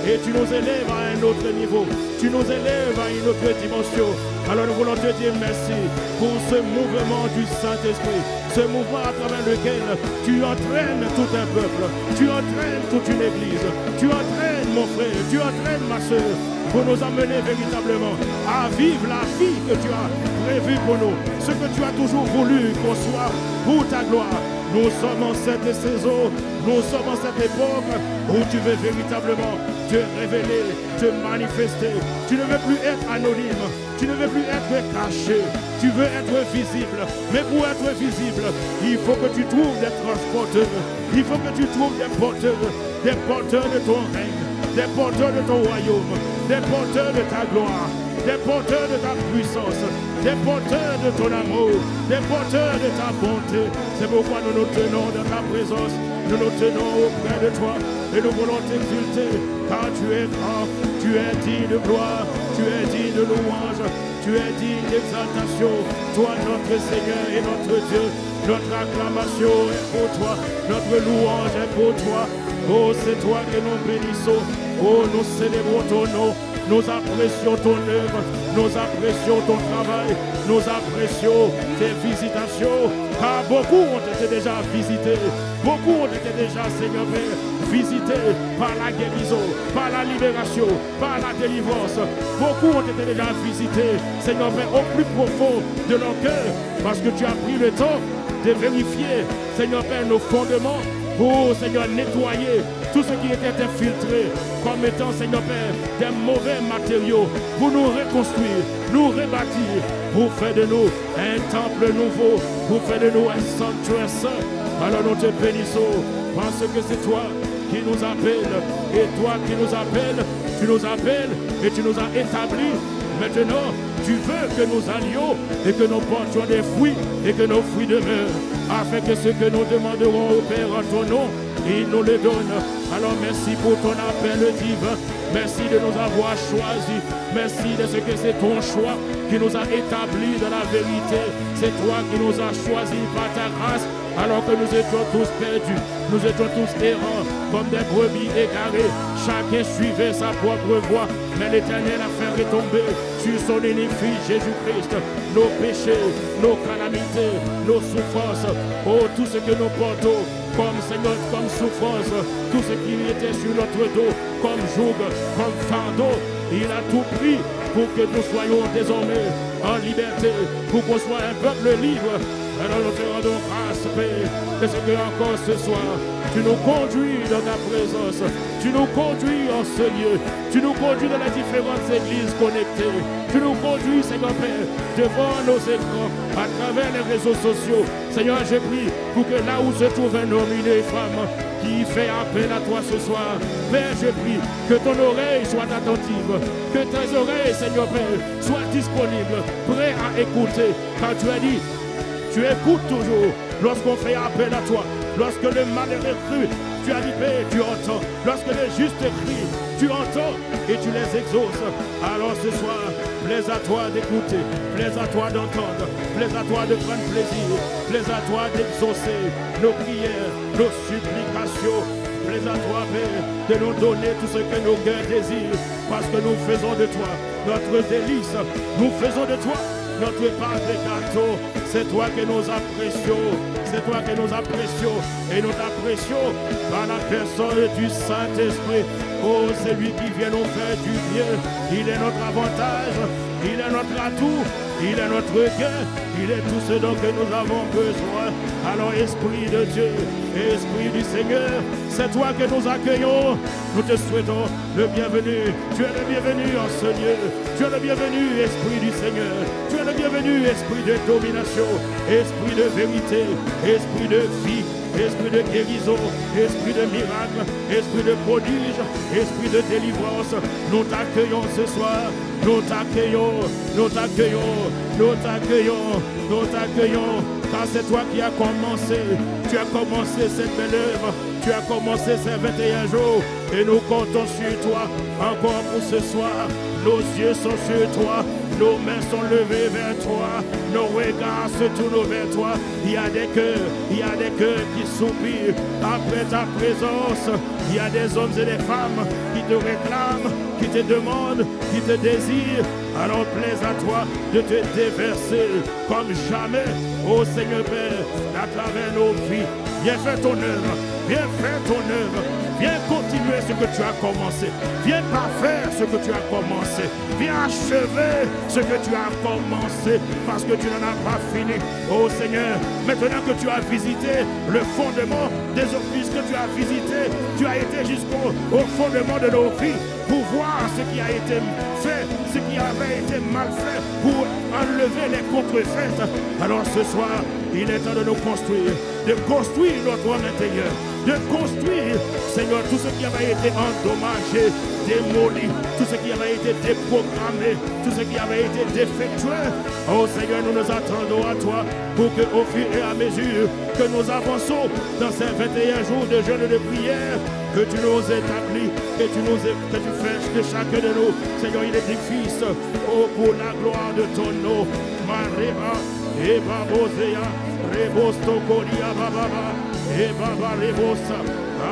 et tu nous élèves à un autre niveau. Tu nous élèves à une autre dimension. Alors nous voulons te dire merci pour ce mouvement du Saint-Esprit, ce mouvement à travers lequel tu entraînes tout un peuple, tu entraînes toute une église, tu entraînes mon frère, tu entraînes ma soeur, pour nous amener véritablement à vivre la vie que tu as prévue pour nous, ce que tu as toujours voulu qu'on soit pour ta gloire. Nous sommes en cette saison, nous sommes en cette époque où tu veux véritablement te révéler, te manifester. Tu ne veux plus être anonyme, tu ne veux plus être caché, tu veux être visible. Mais pour être visible, il faut que tu trouves des transporteurs, il faut que tu trouves des porteurs de ton règne, des porteurs de ton royaume, des porteurs de ta gloire, des porteurs de ta puissance, des porteurs de ton amour, des porteurs de ta bonté. C'est pourquoi nous nous tenons dans ta présence, nous nous tenons auprès de toi et nous voulons t'exulter, car tu es grand, tu es digne de gloire, tu es digne de louange, tu es digne d'exaltation. Toi, notre Seigneur et notre Dieu, notre acclamation est pour toi, notre louange est pour toi. Oh, c'est toi que nous bénissons. Oh, nous célébrons ton nom. Nous apprécions ton œuvre, nous apprécions ton travail, nous apprécions tes visitations, car beaucoup ont été déjà visités, beaucoup ont été déjà, Seigneur Père, visités par la guérison, par la libération, par la délivrance. Beaucoup ont été déjà visités, Seigneur Père, au plus profond de leur cœur, parce que tu as pris le temps de vérifier, Seigneur Père, nos fondements, pour, Seigneur, nettoyer tout ce qui était infiltré comme étant, Seigneur Père, des mauvais matériaux pour nous reconstruire, nous rebâtir, pour faire de nous un temple nouveau, pour faire de nous un sanctuaire saint. Alors nous te bénissons parce que c'est toi qui nous appelle et toi qui nous appelles, tu nous appelles et tu nous as établis. Maintenant, tu veux que nous allions et que nous portions des fruits et que nos fruits demeurent, afin que ce que nous demanderons au Père en ton nom, il nous le donne. Alors merci pour ton appel divin, merci de nous avoir choisis, merci de ce que c'est ton choix qui nous a établis dans la vérité. C'est toi qui nous as choisis par ta grâce, alors que nous étions tous perdus, nous étions tous errants, comme des brebis égarées. Chacun suivait sa propre voie, mais l'Éternel a fait retomber sur son ennemi Jésus-Christ nos péchés, nos calamités, nos souffrances. Oh, tout ce que nous portons comme Seigneur, comme souffrance, tout ce qui était sur notre dos, comme joug, comme fardeau, il a tout pris pour que nous soyons désormais en liberté, pour qu'on soit un peuple libre. Alors nous te rendons grâce, Père, de ce que encore ce soir, tu nous conduis dans ta présence, tu nous conduis en ce lieu, tu nous conduis dans les différentes églises connectées, tu nous conduis, Seigneur Père, devant nos écrans, à travers les réseaux sociaux. Seigneur, je prie pour que là où se trouve un homme, une femme qui fait appel à toi ce soir, Père, je prie que ton oreille soit attentive, que tes oreilles, Seigneur Père, soient disponibles, prêts à écouter, car tu as dit, tu écoutes toujours lorsqu'on fait appel à toi. Lorsque le malheureux crie, tu as dit, Père, tu entends. Lorsque les justes crient, tu entends et tu les exauces. Alors ce soir, plaise à toi d'écouter, plaise à toi d'entendre, plaise à toi de prendre plaisir, plaise à toi d'exaucer nos prières, nos supplications. Plaise à toi, Père, de nous donner tout ce que nos cœurs désirent, parce que nous faisons de toi notre délice, nous faisons de toi notre part de gâteau. C'est toi que nous apprécions, c'est toi que nous apprécions, et nous t'apprécions par la personne du Saint-Esprit. Oh, c'est lui qui vient nous faire du bien, il est notre avantage, il est notre atout, il est notre gain, il est tout ce dont que nous avons besoin. Alors Esprit de Dieu, Esprit du Seigneur, c'est toi que nous accueillons. Nous te souhaitons le bienvenu. Tu es le bienvenu en ce lieu. Tu es le bienvenu, Esprit du Seigneur. Tu es le bienvenu, Esprit de domination, Esprit de vérité, Esprit de vie, Esprit de guérison, Esprit de miracle, Esprit de prodige, Esprit de délivrance. Nous t'accueillons ce soir. nous t'accueillons, nous t'accueillons, nous t'accueillons, nous t'accueillons, car c'est toi qui as commencé, tu as commencé cette belle œuvre, tu as commencé ces 21 jours, et nous comptons sur toi, encore pour ce soir, nos yeux sont sur toi, nos mains sont levées vers toi, nos regards se tournent vers toi, il y a des cœurs qui soupirent après ta présence, il y a des hommes et des femmes qui te réclament, qui te demandent, qui te désirent, alors plaise à toi de te déverser comme jamais, ô Seigneur Père, à travers nos vies, viens faire ton œuvre, viens faire ton œuvre, viens continuer ce que tu as commencé, viens parfaire ce que tu as commencé, viens achever ce que tu as commencé, parce que tu n'en as pas fini, ô Seigneur, maintenant que tu as visité le fondement des offices que tu as visité, tu as été jusqu'au fondement de nos vies, pour voir ce qui a été fait, ce qui avait été mal fait, pour enlever les contrefaites. Alors ce soir, il est temps de nous construire, de construire notre homme intérieur, de construire, Seigneur, tout ce qui avait été endommagé, démoli, tout ce qui avait été déprogrammé, tout ce qui avait été défectueux. Oh Seigneur, nous nous attendons à toi pour que au fur et à mesure que nous avançons dans ces 21 jours de jeûne et de prière, que tu nous établis, que tu fasses de chacun de nous, Seigneur, il édifice, oh, pour la gloire de ton nom. Mareba, Eba Bosea, Rebosto Kodia Baba, Eba Rebosa,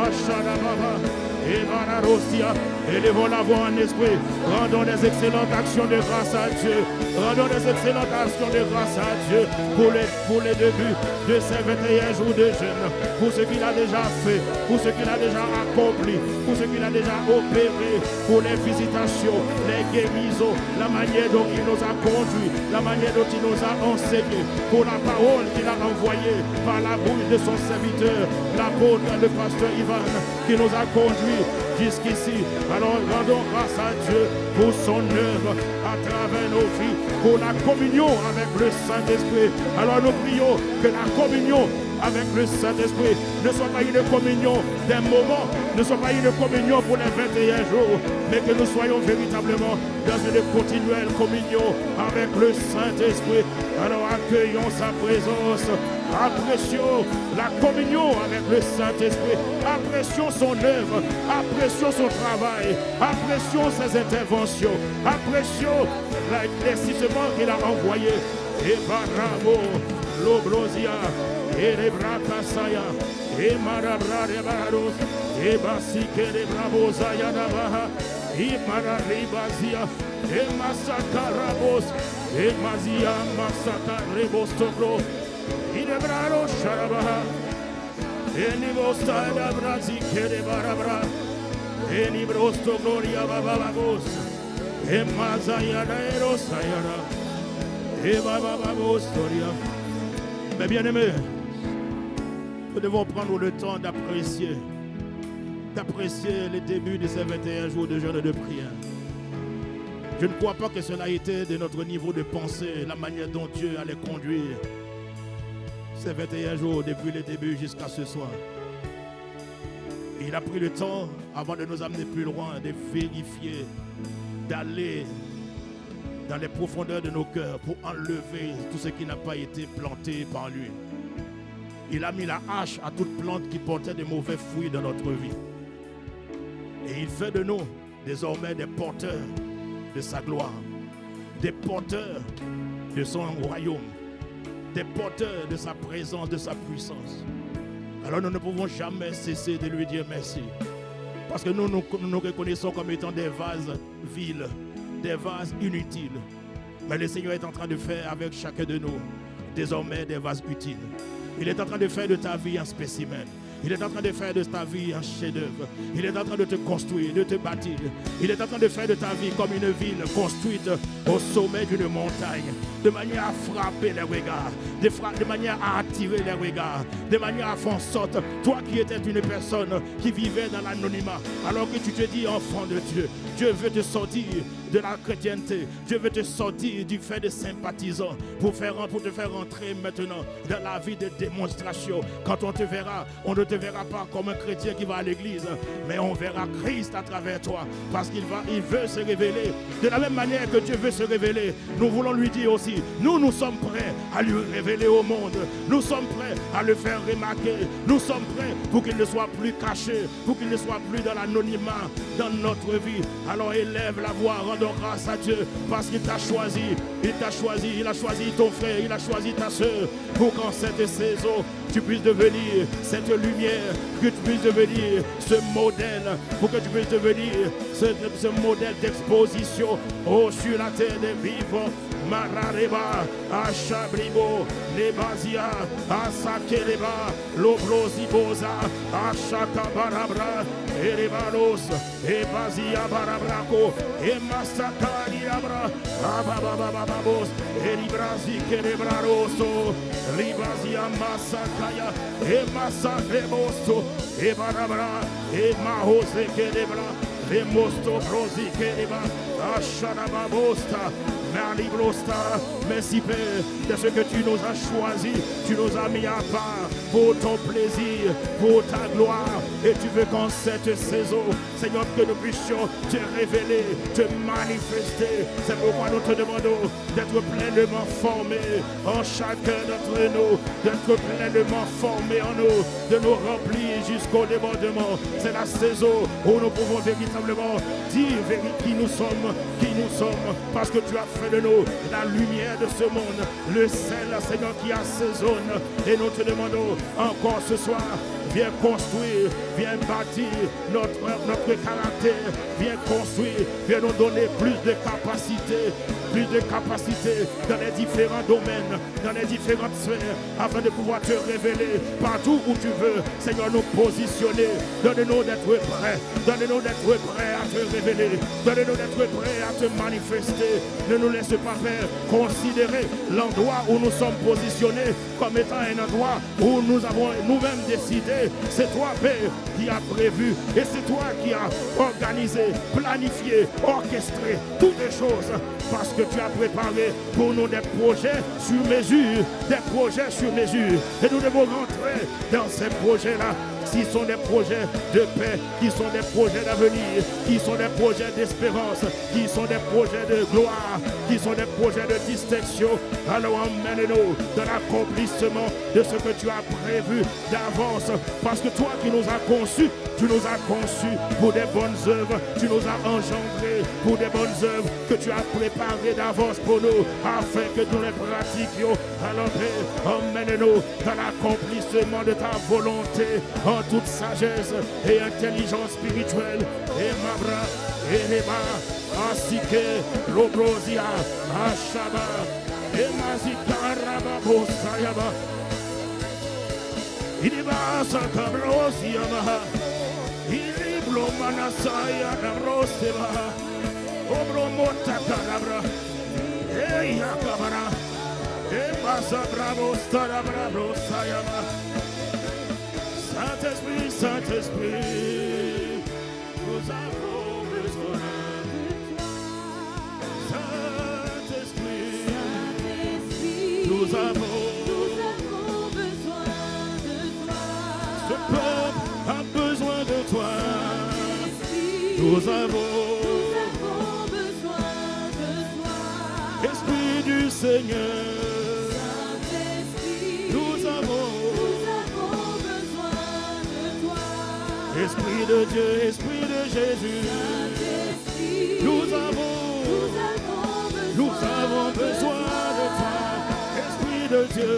Ashada Baba, Eba Narosia, élevons la voix en esprit, rendons des excellentes actions de grâce à Dieu, rendons des excellentes actions de grâce à Dieu pour les débuts de ces 21 jours de jeûne, pour ce qu'il a déjà fait, pour ce qu'il a déjà accompli, pour ce qu'il a déjà opéré, pour les visitations, les guérisons, la manière dont il nous a conduits, la manière dont il nous a enseigné, pour la parole qu'il a envoyée par la bouche de son serviteur, l'apôtre, le pasteur Ivan, qui nous a conduits jusqu'ici. Alors rendons grâce à Dieu pour son œuvre à travers nos vies, pour la communion avec le Saint-Esprit. Alors nous prions que la communion avec le Saint-Esprit ne soit pas une communion d'un moment, ne soit pas une communion pour les 21 jours, mais que nous soyons véritablement dans une continuelle communion avec le Saint-Esprit. Alors accueillons sa présence, apprécions la communion avec le Saint-Esprit, apprécions son œuvre, apprécions son travail, apprécions ses interventions, apprécions l'investissement qu'il a envoyé. Et Baramo, l'Obrosia, et les Bracasaya, et Marabra de Barados, et Basike de Brabosaya Nabaha, et Mararibazia, et Massakarabos, et Mazia Massaka Rebostogro, et de Braro Sharabaha, et Nibosta da Brasike de Barabra, et Nibrosto Gloria Bababos, et Mazaya Naero Sayara, et Bababos Storia. Mais bien aimés, nous devons prendre le temps d'apprécier les débuts de ces 21 jours de jeûne et de prière. Je ne crois pas que cela ait été de notre niveau de pensée, la manière dont Dieu allait conduire ces 21 jours depuis le début jusqu'à ce soir. Il a pris le temps, avant de nous amener plus loin, de vérifier, d'aller dans les profondeurs de nos cœurs pour enlever tout ce qui n'a pas été planté par lui. Il a mis la hache à toute plante qui portait de mauvais fruits dans notre vie. Et il fait de nous désormais des porteurs de sa gloire, des porteurs de son royaume, des porteurs de sa présence, de sa puissance. Alors nous ne pouvons jamais cesser de lui dire merci. Parce que nous nous reconnaissons comme étant des vases vils, des vases inutiles. Mais le Seigneur est en train de faire avec chacun de nous désormais des vases utiles. Il est en train de faire de ta vie un spécimen. Il est en train de faire de ta vie un chef-d'œuvre. Il est en train de te construire, de te bâtir. Il est en train de faire de ta vie comme une ville construite au sommet d'une montagne, de manière à frapper les regards, de manière à attirer les regards, de manière à faire en sorte, toi qui étais une personne qui vivait dans l'anonymat, alors que tu te dis enfant de Dieu, Dieu veut te sortir de la chrétienté. Dieu veut te sortir du fait de sympathisant pour te faire entrer maintenant dans la vie de démonstration. Quand on te verra, on ne te verra pas comme un chrétien qui va à l'église, mais on verra Christ à travers toi parce qu'il veut se révéler. De la même manière que Dieu veut se révéler, nous voulons lui dire aussi, nous sommes prêts à lui révéler au monde. Nous sommes prêts à le faire remarquer. Nous sommes prêts pour qu'il ne soit plus caché, pour qu'il ne soit plus dans l'anonymat dans notre vie. Alors élève la voix, rendons grâce à Dieu parce qu'il t'a choisi. Il t'a choisi, il a choisi ton frère, il a choisi ta soeur pour qu'en cette saison, tu puisses devenir cette lumière, que tu puisses devenir ce modèle, pour que tu puisses devenir ce modèle d'exposition sur la terre des vivants. Marareba, Achabribo, Lebazia, Asakeleba, Lobrosiboza, Achakabarabra, Erebanos, Ebazia Barabraco, Emasakariabra, Abababababos, Elibrazi Kerebraroso, Libazia Masakaya, Emasakebosto, Ebarabra, Emahose Kerebra, Emosto Brosi Kereba, Acharababosta. Merci Père de ce que tu nous as choisi, tu nous as mis à part pour ton plaisir, pour ta gloire. Et tu veux qu'en cette saison, Seigneur, que nous puissions te révéler, te manifester. C'est pourquoi nous te demandons d'être pleinement formés en chacun d'entre nous, d'être pleinement formés en nous, de nous remplir jusqu'au débordement. C'est la saison où nous pouvons véritablement dire qui nous sommes, parce que tu as fait de nous la lumière de ce monde, le sel, Seigneur, qui assaisonne. Et nous te demandons encore ce soir, viens construire, viens bâtir notre caractère, viens construire, viens nous donner plus de capacité dans les différents domaines, dans les différentes sphères, afin de pouvoir te révéler partout où tu veux. Seigneur, nous positionner, donne-nous d'être prêts, donne-nous d'être prêts à te révéler, donne-nous d'être prêts à te manifester. Ne nous laisse pas faire considérer l'endroit où nous sommes positionnés comme étant un endroit où nous avons nous-mêmes décidé. C'est toi, Père, qui a prévu et c'est toi qui as organisé, planifié, orchestré toutes les choses, parce que tu as préparé pour nous des projets sur mesure, et nous devons rentrer dans ces projets-là. Qui sont des projets de paix, qui sont des projets d'avenir, qui sont des projets d'espérance, qui sont des projets de gloire, qui sont des projets de distinction. Alors emmène-nous dans l'accomplissement de ce que tu as prévu d'avance, parce que toi qui nous as conçus, tu nous as conçus pour des bonnes œuvres, tu nous as engendrés pour des bonnes œuvres que tu as préparées d'avance pour nous, afin que nous les pratiquions. Alors emmène-nous dans l'accomplissement de ta volonté, en toute sagesse et intelligence spirituelle. Et Mabra, et Neba, Asike, Lobrosia, Ashaba, et Mazika Rababo Sayaba, Idiba Sakabrosiaba, Idiblo Manasaya Nabroseba, Obromota Karabra, et Yakabara, et Masabrabo Starabra Sayaba. Saint-Esprit, Saint-Esprit, nous avons besoin de toi. Saint-Esprit, nous avons besoin de toi. Ce peuple a besoin de toi. Nous avons besoin de toi. Esprit du Seigneur, nous avons Esprit de Dieu, Esprit de Jésus, nous avons besoin de toi. Esprit de Dieu,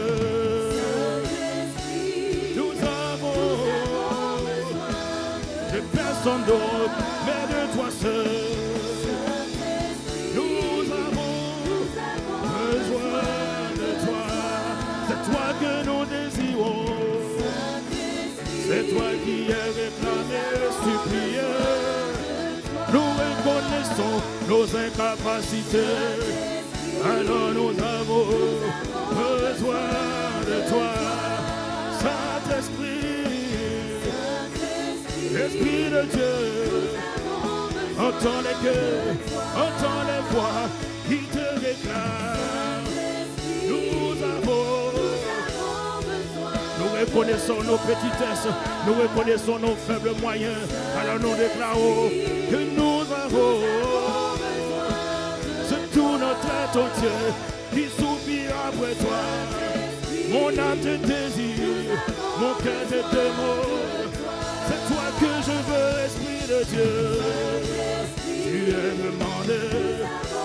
nous avons de personne d'autre, mais de toi seul. Nous avons besoin de toi. C'est toi que nous désirons. C'est toi qui es réclamé, supplié. Nous reconnaissons nos incapacités. Alors nous avons besoin de toi. Saint-Esprit, Esprit de Dieu, entends les cœurs, entends les voix qui te réclament. Nous reconnaissons nos petitesses, nous reconnaissons nos faibles moyens, alors nous déclarons que nous avons tout notre être entier qui soupire après toi. Mon âme te désire, mon cœur te demande. C'est toi que je veux, Esprit de Dieu. Tu es demandé,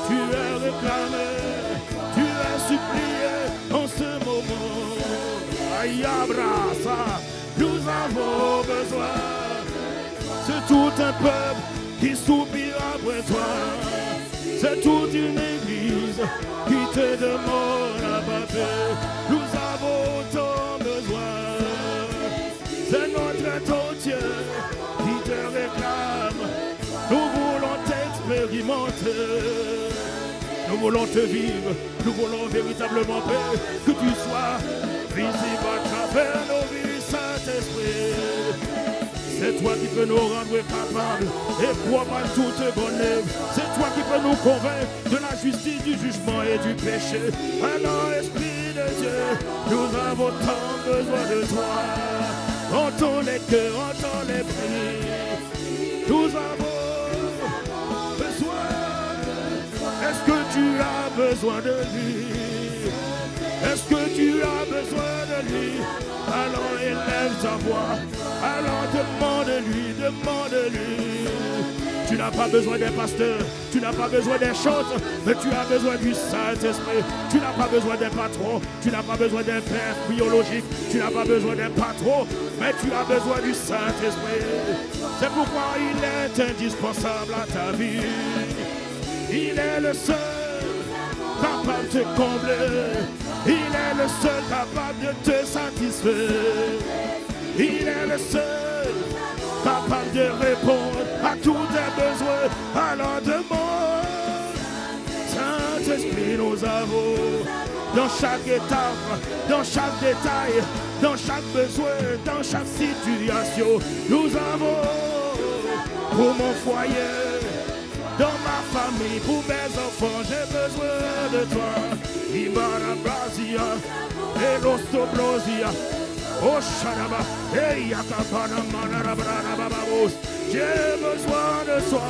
tu es réclamé, tu es supplié en ce moment. Aïe, abrasa, nous avons besoin. C'est tout un peuple qui soupire après toi. C'est toute une église qui te demande à battre. Nous avons autant besoin. C'est notre être entier qui te réclame. Nous voulons t'expérimenter. Nous voulons te vivre. Nous voulons véritablement paix. Que tu sois visible à travers nos vies, Saint-Esprit. C'est toi qui peux nous rendre capables et propres à toute bonne œuvre. C'est toi qui peux nous convaincre de la justice, du jugement et du péché. Alors, Esprit de Dieu, nous avons tant besoin de toi. Entends les cœurs, entends les prières. Nous avons besoin. Est-ce que tu as besoin de lui? Est-ce que tu as besoin de lui? Alors élève ta voix. Alors demande-lui, demande-lui. Tu n'as pas besoin d'un pasteur, tu n'as pas besoin d'un chanteur, mais tu as besoin du Saint-Esprit. Tu n'as pas besoin d'un patron, tu n'as pas besoin d'un père biologique, tu n'as pas besoin d'un patron, mais tu as besoin du Saint-Esprit. C'est pourquoi il est indispensable à ta vie. Il est le seul capable de te combler. Il est le seul capable de te satisfaire. Il est le seul capable de répondre à tous tes besoins. Alors demande, Saint-Esprit, nous avons dans chaque étape, dans chaque détail, dans chaque besoin, dans chaque situation. Nous avons pour mon foyer, dans ma famille, pour mes enfants, j'ai besoin de toi. Ibara Brazia, Elostobrosia. Oh Shadaba, hey Yakapana Manarabra Babos, j'ai besoin de toi.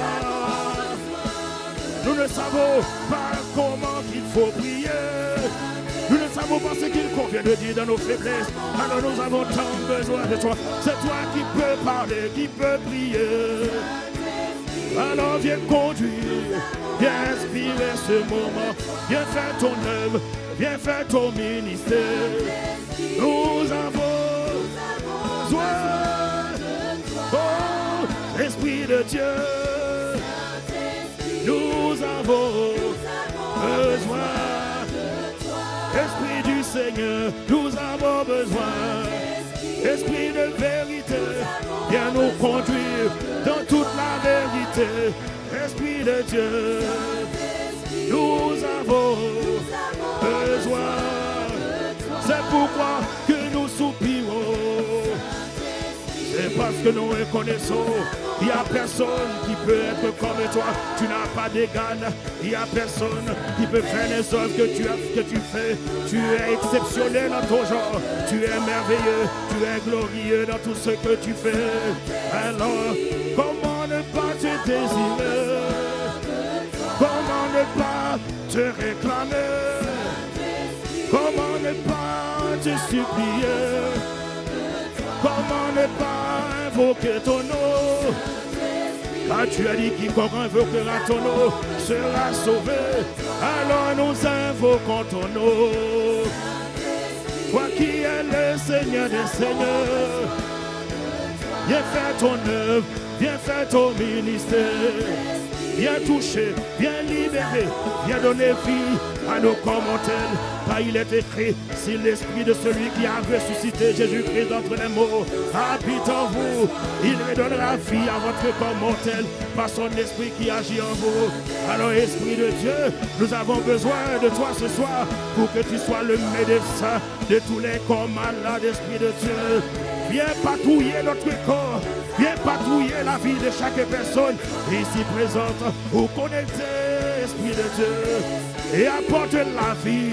Nous ne savons pas comment il faut prier. Nous ne savons pas ce qu'il convient de dire dans nos faiblesses. Alors nous avons tant besoin de toi. C'est toi qui peux parler, qui peux prier. Alors viens conduire, viens inspirer ce moment. Viens faire ton œuvre, viens faire ton ministère. Nous avons besoin, oh, Esprit de Dieu. Nous avons besoin, Esprit du Seigneur. Nous avons besoin, Esprit de vérité. Viens nous conduire dans toute la vérité. Esprit de Dieu, nous avons besoin. C'est pourquoi que nous soupirons. C'est parce que nous reconnaissons, il n'y a personne qui peut être comme toi. Tu n'as pas d'égal, il n'y a personne qui peut faire les œuvres que tu fais. Tu es exceptionnel dans ton genre, tu es merveilleux, tu es glorieux dans tout ce que tu fais. Alors, comment ne pas te désirer? Comment ne pas te réclamer? Comment ne pas te supplier? Comment ne pas invoquer ton nom? Car tu as dit quiconque invoquera ton nom sera sauvé. Alors nous invoquons ton nom. Toi qui es le Seigneur des Seigneurs, viens faire ton œuvre, viens faire ton ministère. Viens toucher, viens libérer, viens donner vie à nos commentaires. Car il est écrit, si l'esprit de celui qui a ressuscité Jésus-Christ d'entre les morts habite en vous, il redonnera vie à votre commentaire par son esprit qui agit en vous. Alors Esprit de Dieu, nous avons besoin de toi ce soir pour que tu sois le médecin de tous les corps malades, Esprit de Dieu. Viens patrouiller notre corps. Viens patrouiller la vie de chaque personne ici présente ou connecter, Esprit de Dieu, et apporte la vie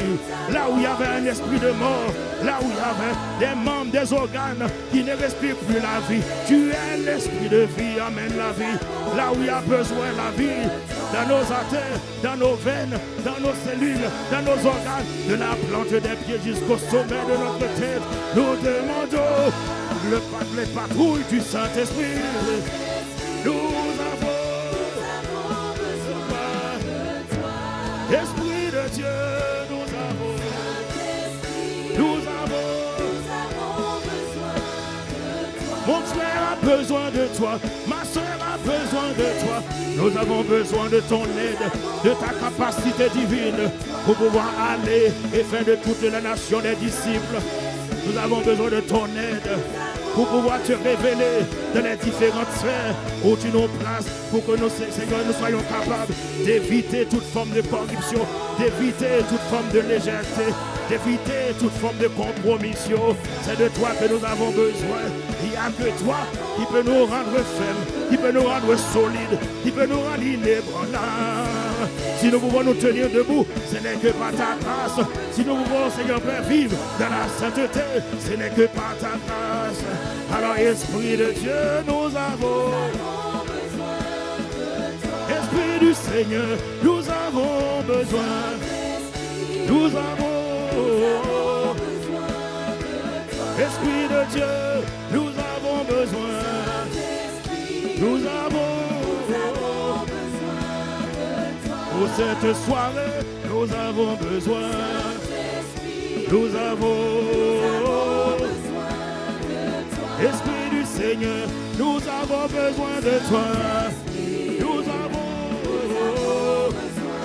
là où il y avait un esprit de mort, là où il y avait des membres, des organes qui ne respirent plus la vie. Tu es l'esprit de vie, amène la vie là où il y a besoin de la vie, dans nos artères, dans nos veines, dans nos cellules, dans nos organes, de la plante des pieds jusqu'au sommet de notre tête. Nous demandons les patrouilles du Saint-Esprit. Nous avons besoin de toi. Esprit de Dieu, nous avons besoin de toi. Mon frère a besoin de toi. Ma soeur a besoin de toi. Nous avons besoin de ton aide, de ta capacité divine pour pouvoir aller et faire de toute la nation des disciples. Nous avons besoin de ton aide pour pouvoir te révéler dans les différentes sphères où tu nous places, pour que nous, Seigneur, nous soyons capables d'éviter toute forme de corruption, d'éviter toute forme de légèreté, d'éviter toute forme de compromission. C'est de toi que nous avons besoin. Il n'y a que toi qui peut nous rendre fermes, qui peut nous rendre solides, qui peut nous rendre inébranlables. Si nous pouvons nous tenir debout, ce n'est que par ta grâce. Si nous pouvons, Seigneur Père, vivre dans la sainteté, ce n'est que par ta grâce. Alors, Esprit de Dieu, nous avons besoin de toi. Esprit du Seigneur, nous avons besoin. Nous avons besoin de toi. Esprit de Dieu, nous avons besoin. Nous avons pour cette soirée, nous avons besoin. Nous avons besoin de toi. Esprit du Seigneur, nous avons besoin de toi. Nous avons besoin de toi.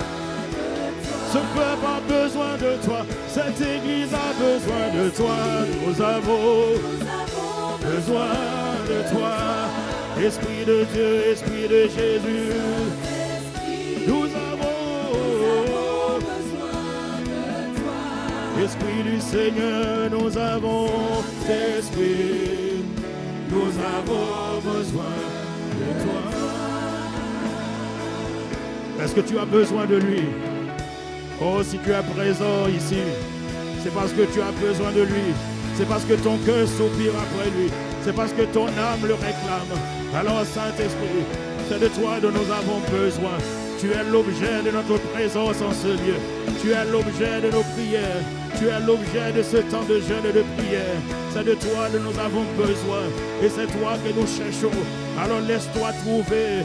Ce peuple a besoin de toi. Cette église a besoin de toi. Nous avons besoin de toi. Esprit de Dieu, Esprit de Jésus. Nous avons besoin de toi. Esprit du Seigneur, nous avons l'Esprit. Nous avons besoin de toi. Est-ce que tu as besoin de lui? Oh, si tu es présent ici, c'est parce que tu as besoin de lui. C'est parce que ton cœur soupire après lui. C'est parce que ton âme le réclame. Alors, Saint-Esprit, c'est de toi dont nous avons besoin. Tu es l'objet de notre présence en ce lieu. Tu es l'objet de nos prières. Tu es l'objet de ce temps de jeûne et de prière. C'est de toi que nous avons besoin. Et c'est toi que nous cherchons. Alors laisse-toi trouver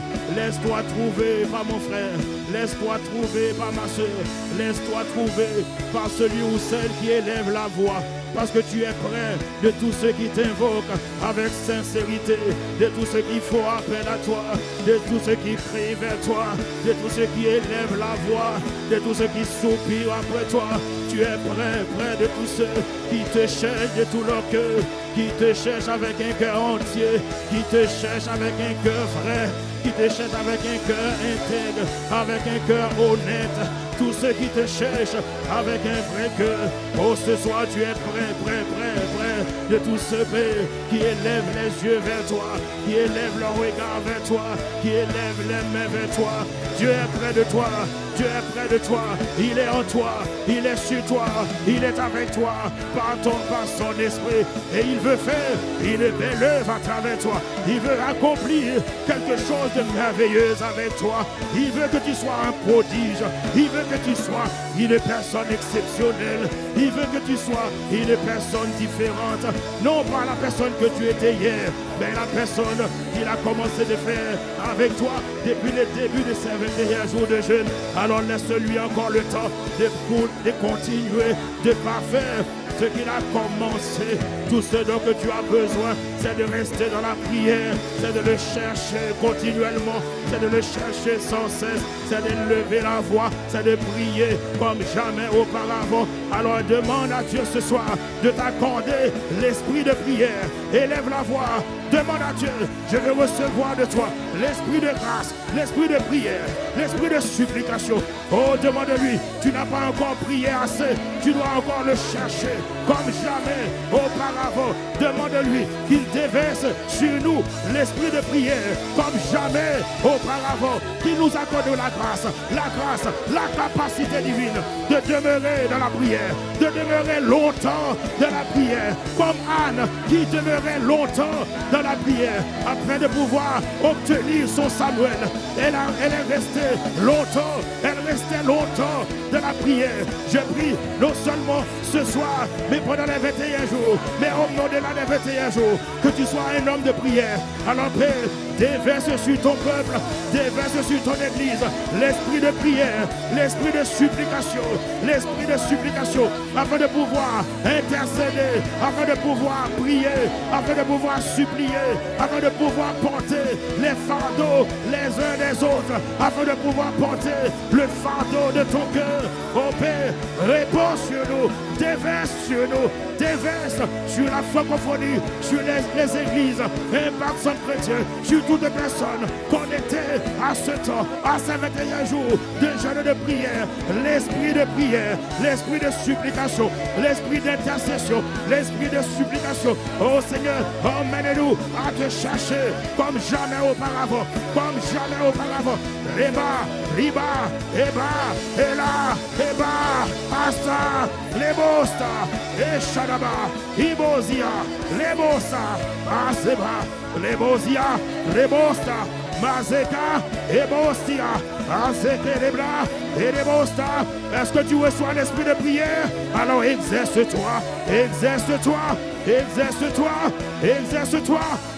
par mon frère. Laisse-toi trouver par ma soeur. Laisse-toi trouver par celui ou celle qui élève la voix. Parce que tu es près de tous ceux qui t'invoquent avec sincérité, de tous ceux qui font appel à toi, de tous ceux qui crient vers toi, de tous ceux qui élèvent la voix, de tous ceux qui soupirent après toi. Tu es près de tous ceux qui te cherchent de tout leur cœur, qui te cherchent avec un cœur entier, qui te cherchent avec un cœur vrai, qui te cherchent avec un cœur intègre, avec un cœur honnête. Tous ceux qui te cherchent avec un vrai cœur. Oh, ce soir, tu es près de tous ceux qui élèvent les yeux vers toi, qui élèvent leur regard vers toi, qui élèvent les mains vers toi. Dieu est près de toi. Dieu est près de toi. Il est en toi. Il est sur toi. Il est avec toi par son esprit. Et il veut faire une belle œuvre à travers toi. Il veut accomplir quelque chose de merveilleux avec toi. Il veut que tu sois un prodige. Il veut que tu sois une personne exceptionnelle. Il veut que tu sois une personne différente. Non pas la personne que tu étais hier, mais la personne qu'il a commencé de faire avec toi depuis le début de ces 21 jours de jeûne. Alors laisse-lui encore le temps de continuer, de parfaire ce qu'il a commencé. Tout ce dont que tu as besoin, c'est de rester dans la prière, c'est de le chercher continuellement, c'est de le chercher sans cesse, c'est de lever la voix, c'est de prier comme jamais auparavant. Alors demande à Dieu ce soir de t'accorder l'esprit de prière. Élève la voix, demande à Dieu, je veux recevoir de toi l'esprit de grâce, l'esprit de prière, l'esprit de supplication. Oh, demande-lui, tu n'as pas encore prié assez, tu dois encore le chercher comme jamais auparavant. Demande-lui qu'il déverse sur nous l'esprit de prière comme jamais auparavant. Qu'il nous accorde la grâce, la capacité divine de demeurer dans la prière, de demeurer longtemps dans la prière, comme Anne qui demeurait longtemps dans la prière afin de pouvoir obtenir son Samuel. Elle est restée longtemps dans la prière. Je prie non seulement ce soir, mais pendant les 21 jours, mais au-delà des 21 jours, que tu sois un homme de prière. Alors Père, déverse sur ton peuple, déverse sur ton église l'esprit de prière, l'esprit de supplication, afin de pouvoir intercéder, afin de pouvoir prier, afin de pouvoir supplier, afin de pouvoir porter les fardeaux les uns des autres, afin de pouvoir porter le fardeau de ton cœur. Oh Père, réponds sur nous, déverse sur nous, déverse sur la francophonie, sur les églises, Impact Centre Chrétien, sur toutes les personnes connectées à ce temps, à ces 21 jours de jeûne de prière, l'esprit de prière, l'esprit de supplication, l'esprit d'intercession, l'esprit de supplication. Oh Seigneur, emmène-nous à te chercher comme jamais auparavant, Riba, Eba, Asa, Lebosta, Eshadaba, Ibozia, Lebosa, Aseba, Lebozia, Lebosta, Mazeka, Ebostia, Azeke Lebra, Elebosta. Est-ce que tu reçois l'esprit de prière? Alors exerce-toi.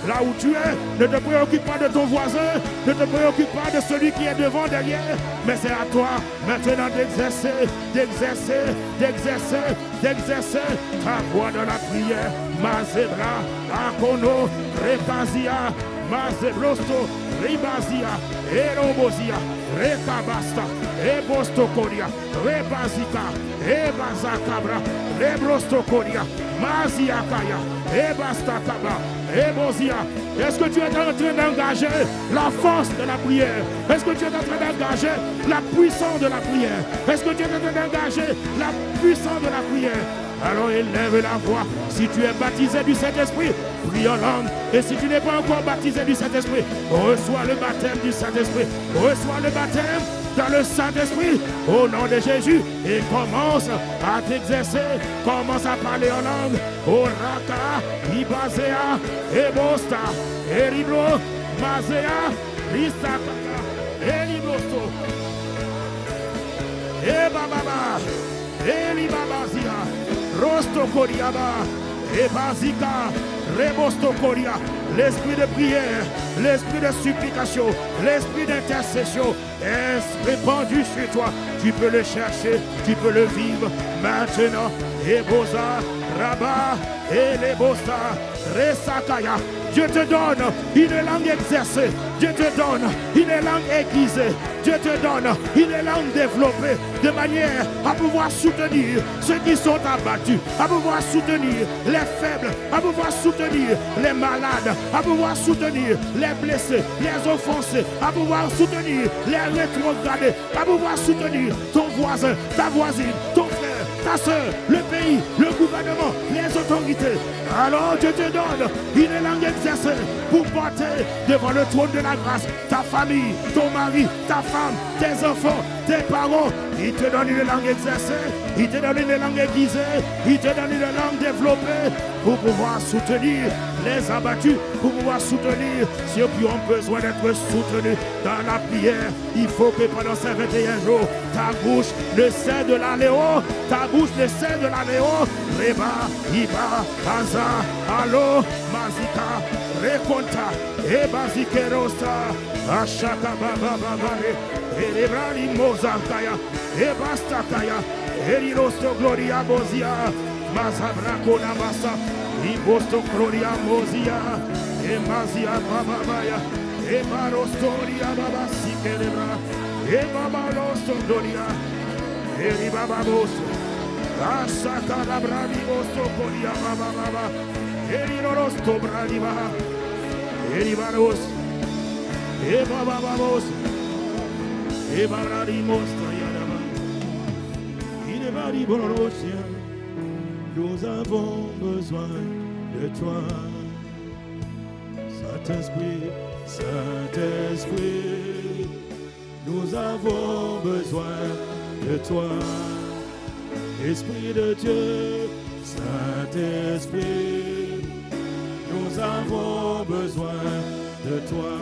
Là où tu es, ne te préoccupe pas de ton voisin, ne te préoccupe pas de celui qui est devant, derrière, mais c'est à toi maintenant d'exercer ta voix dans la prière. Mazebra, Akono, Rekazia, Mazebrosto, Ribazia, Erobozia, Rekabasta, Ebostokoria, Rebazika, Ebazakabra, Rebrostokoria, Maziakaya, Ebastakaba, Ebozia. Est-ce que tu es en train d'engager la force de la prière? Est-ce que tu es en train d'engager la puissance de la prière? Est-ce que tu es en train d'engager la puissance de la prière? Alors élève la voix. Si tu es baptisé du Saint-Esprit, prie en langue. Et si tu n'es pas encore baptisé du Saint-Esprit, reçois le baptême du Saint-Esprit. Reçois le baptême dans le Saint-Esprit au nom de Jésus et commence à t'exercer, commence à parler en langue. Oraka, Ibazea, Ebosta, Eriblo, Mazea, Ristakaka, Eriblosto, Ebababa, Eribabazia, Rostokoriaba, Ebazika, Rebostokoria. L'esprit de prière, l'esprit de supplication, l'esprit d'intercession est répandu sur toi. Tu peux le chercher, tu peux le vivre maintenant. Ebosa, Rabat, Elebosa, Resakaya. Dieu te donne une langue exercée. Dieu te donne une langue aiguisée. Dieu te donne une langue développée de manière à pouvoir soutenir ceux qui sont abattus, à pouvoir soutenir les faibles, à pouvoir soutenir les malades, à pouvoir soutenir les blessés, les offensés, à pouvoir soutenir les rétrogradés, à pouvoir soutenir ton voisin, ta voisine, ton frère, ta soeur, le pays, le gouvernement, les autorités. Alors Dieu te donne une langue exercée pour porter devant le trône de la grâce ta famille, ton mari, ta femme, tes enfants, tes parents. Il te donne une langue exercée, il te donne une langue aiguisée, il te donne une langue développée pour pouvoir soutenir les abattus, pour pouvoir soutenir ceux qui ont besoin d'être soutenus dans la prière. Il faut que pendant ces 21 jours, ta bouche ne cesse de l'aller haut, ta bouche ne cesse de l'aller haut. Reba, Iba, Aza, Alo, Mazika, Rekonta, Ebazikerosta, Ashaka Baba Babare, Erebrani Mozakaya, Ebastakaya, Erirosto Gloria Bozia, Mazabrako Namasa, Ibosto Gloria Mozia, Emazia Bababaya, Ebarostoria Baba Sikerebra, Ebabalosto Gloria, Eribababos, Ashaka Labrani Bosto Gloria Baba Baba, Erirosto Bradiba, Eribaros, Ebababos, Ebaradimos Tayadaba, Inebari Borosia. Nous avons besoin de toi. Saint-Esprit, Saint-Esprit, nous avons besoin de toi. Esprit de Dieu, Saint-Esprit, nous avons besoin de toi.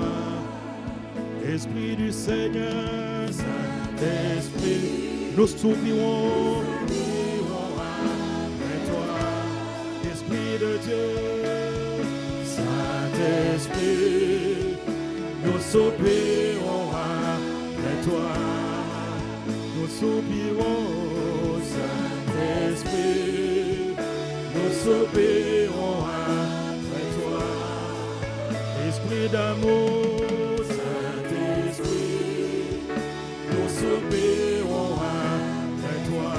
Esprit du Seigneur, Saint-Esprit, nous soupirons après toi. Esprit de Dieu, Saint-Esprit, nous soupirons après toi. Nous soupirons, Saint-Esprit, nous soupirons après toi. Esprit d'amour, Saint-Esprit, nous soupirons après toi.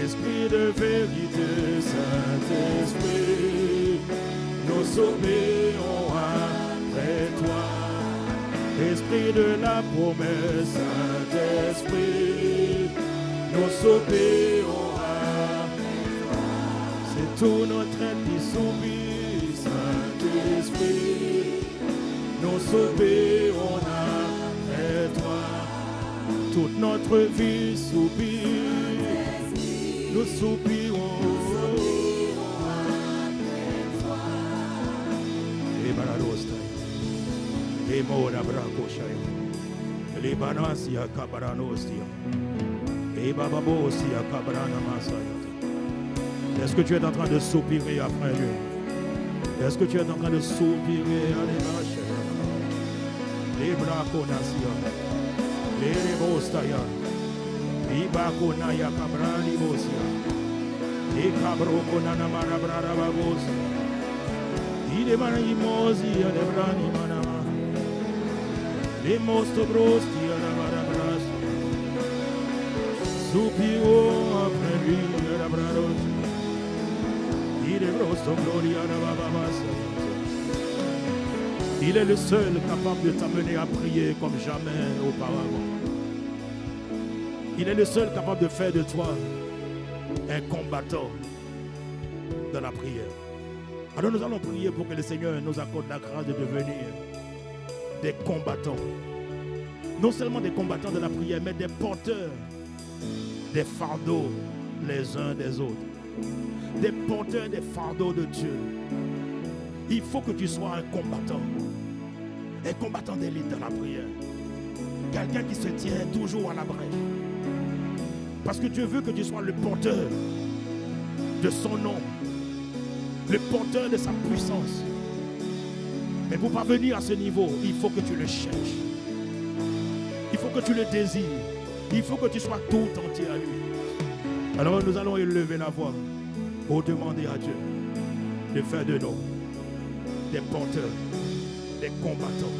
Esprit de vérité, Saint-Esprit, nous soupirons après toi. Esprit de la promesse, Saint-Esprit, nous soupirons après toi. C'est tout notre être qui soupire, Saint-Esprit, nous soupirons après toi. Toute notre vie soupire, nous soupirons après toi. Et baladosta, et moda braco chayo, les banasia cabranostia, et bababosia cabrana masaya. Est-ce que tu es en train de soupirer après Dieu? Est-ce que tu es en train de soupirer à les braconasia, les bostaya, les baconaya cabrani bosia, et cabroconana marabrara babosia. Il est manimosi à les brani manama, les mostros brosti à la marabras, soupirons après lui à la braros, il est brosto gloria à la bababas. Il est le seul capable de t'amener à prier comme jamais auparavant. Il est le seul capable de faire de toi un combattant dans la prière. Alors nous allons prier pour que le Seigneur nous accorde la grâce de devenir des combattants. Non seulement des combattants de la prière, mais des porteurs des fardeaux les uns des autres. Des porteurs des fardeaux de Dieu. Il faut que tu sois un combattant d'élite dans la prière. Quelqu'un qui se tient toujours à la brèche. Parce que Dieu veut que tu sois le porteur de son nom, le porteur de sa puissance. Mais pour parvenir à ce niveau, il faut que tu le cherches. Il faut que tu le désires. Il faut que tu sois tout entier à lui. Alors nous allons élever la voix pour demander à Dieu de faire de nous des porteurs, des combattants,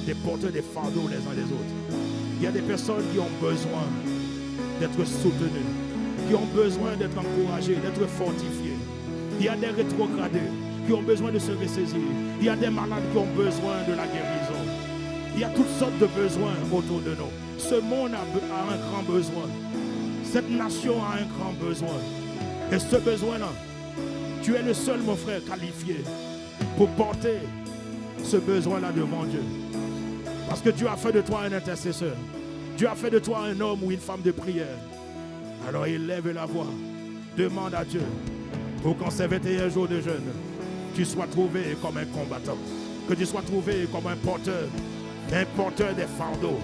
des porteurs des fardeaux les uns des autres. Il y a des personnes qui ont besoin d'être soutenues, qui ont besoin d'être encouragées, d'être fortifiées. Il y a des rétrogradés qui ont besoin de se ressaisir. Il y a des malades qui ont besoin de la guérison. Il y a toutes sortes de besoins autour de nous. Ce monde a un grand besoin. Cette nation a un grand besoin. Et ce besoin-là, tu es le seul, mon frère, qualifié pour porter ce besoin-là devant Dieu. Parce que Dieu a fait de toi un intercesseur. Dieu a fait de toi un homme ou une femme de prière. Alors élève la voix. Demande à Dieu pour qu'en ces 21 jours de jeûne, tu sois trouvé comme un combattant. Que tu sois trouvé comme un porteur des fardeaux.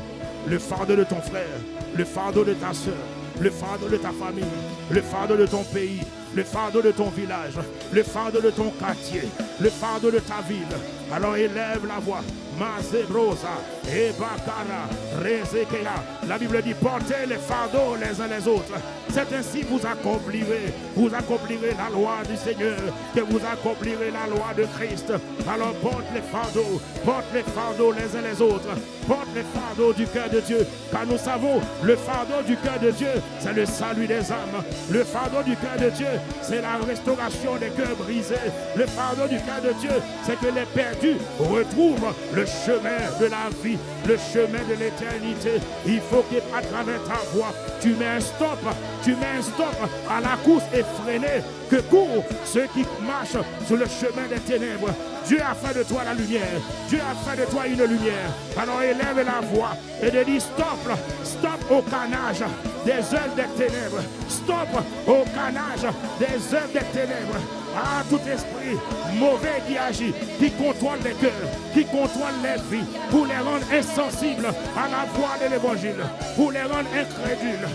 Le fardeau de ton frère, le fardeau de ta soeur, le fardeau de ta famille, le fardeau de ton pays, le fardeau de ton village, le fardeau de ton quartier, le fardeau de ta ville. Alors élève la voix. Mazebrosa, Ebakara, Rezekea. La Bible dit portez les fardeaux les uns les autres. C'est ainsi que vous accomplirez la loi du Seigneur, que vous accomplirez la loi de Christ. Alors porte les fardeaux les uns les autres. Porte les fardeaux du cœur de Dieu, car nous savons le fardeau du cœur de Dieu, c'est le salut des âmes. Le fardeau du cœur de Dieu, c'est la restauration des cœurs brisés. Le fardeau du cœur de Dieu, c'est que les perdus retrouvent le chemin de la vie, le chemin de l'éternité. Il faut qu'à travers ta voix, tu mets un stop à la course effrénée que courent ceux qui marchent sur le chemin des ténèbres. Dieu a fait de toi la lumière. Dieu a fait de toi une lumière. Alors élève la voix et de dire stop au canage des œuvres des ténèbres. Stop au canage des œuvres des ténèbres. Ah, tout esprit mauvais qui agit, qui contrôle les cœurs, qui contrôle les vies, pour les rendre insensibles à la voix de l'évangile, pour les rendre incrédules,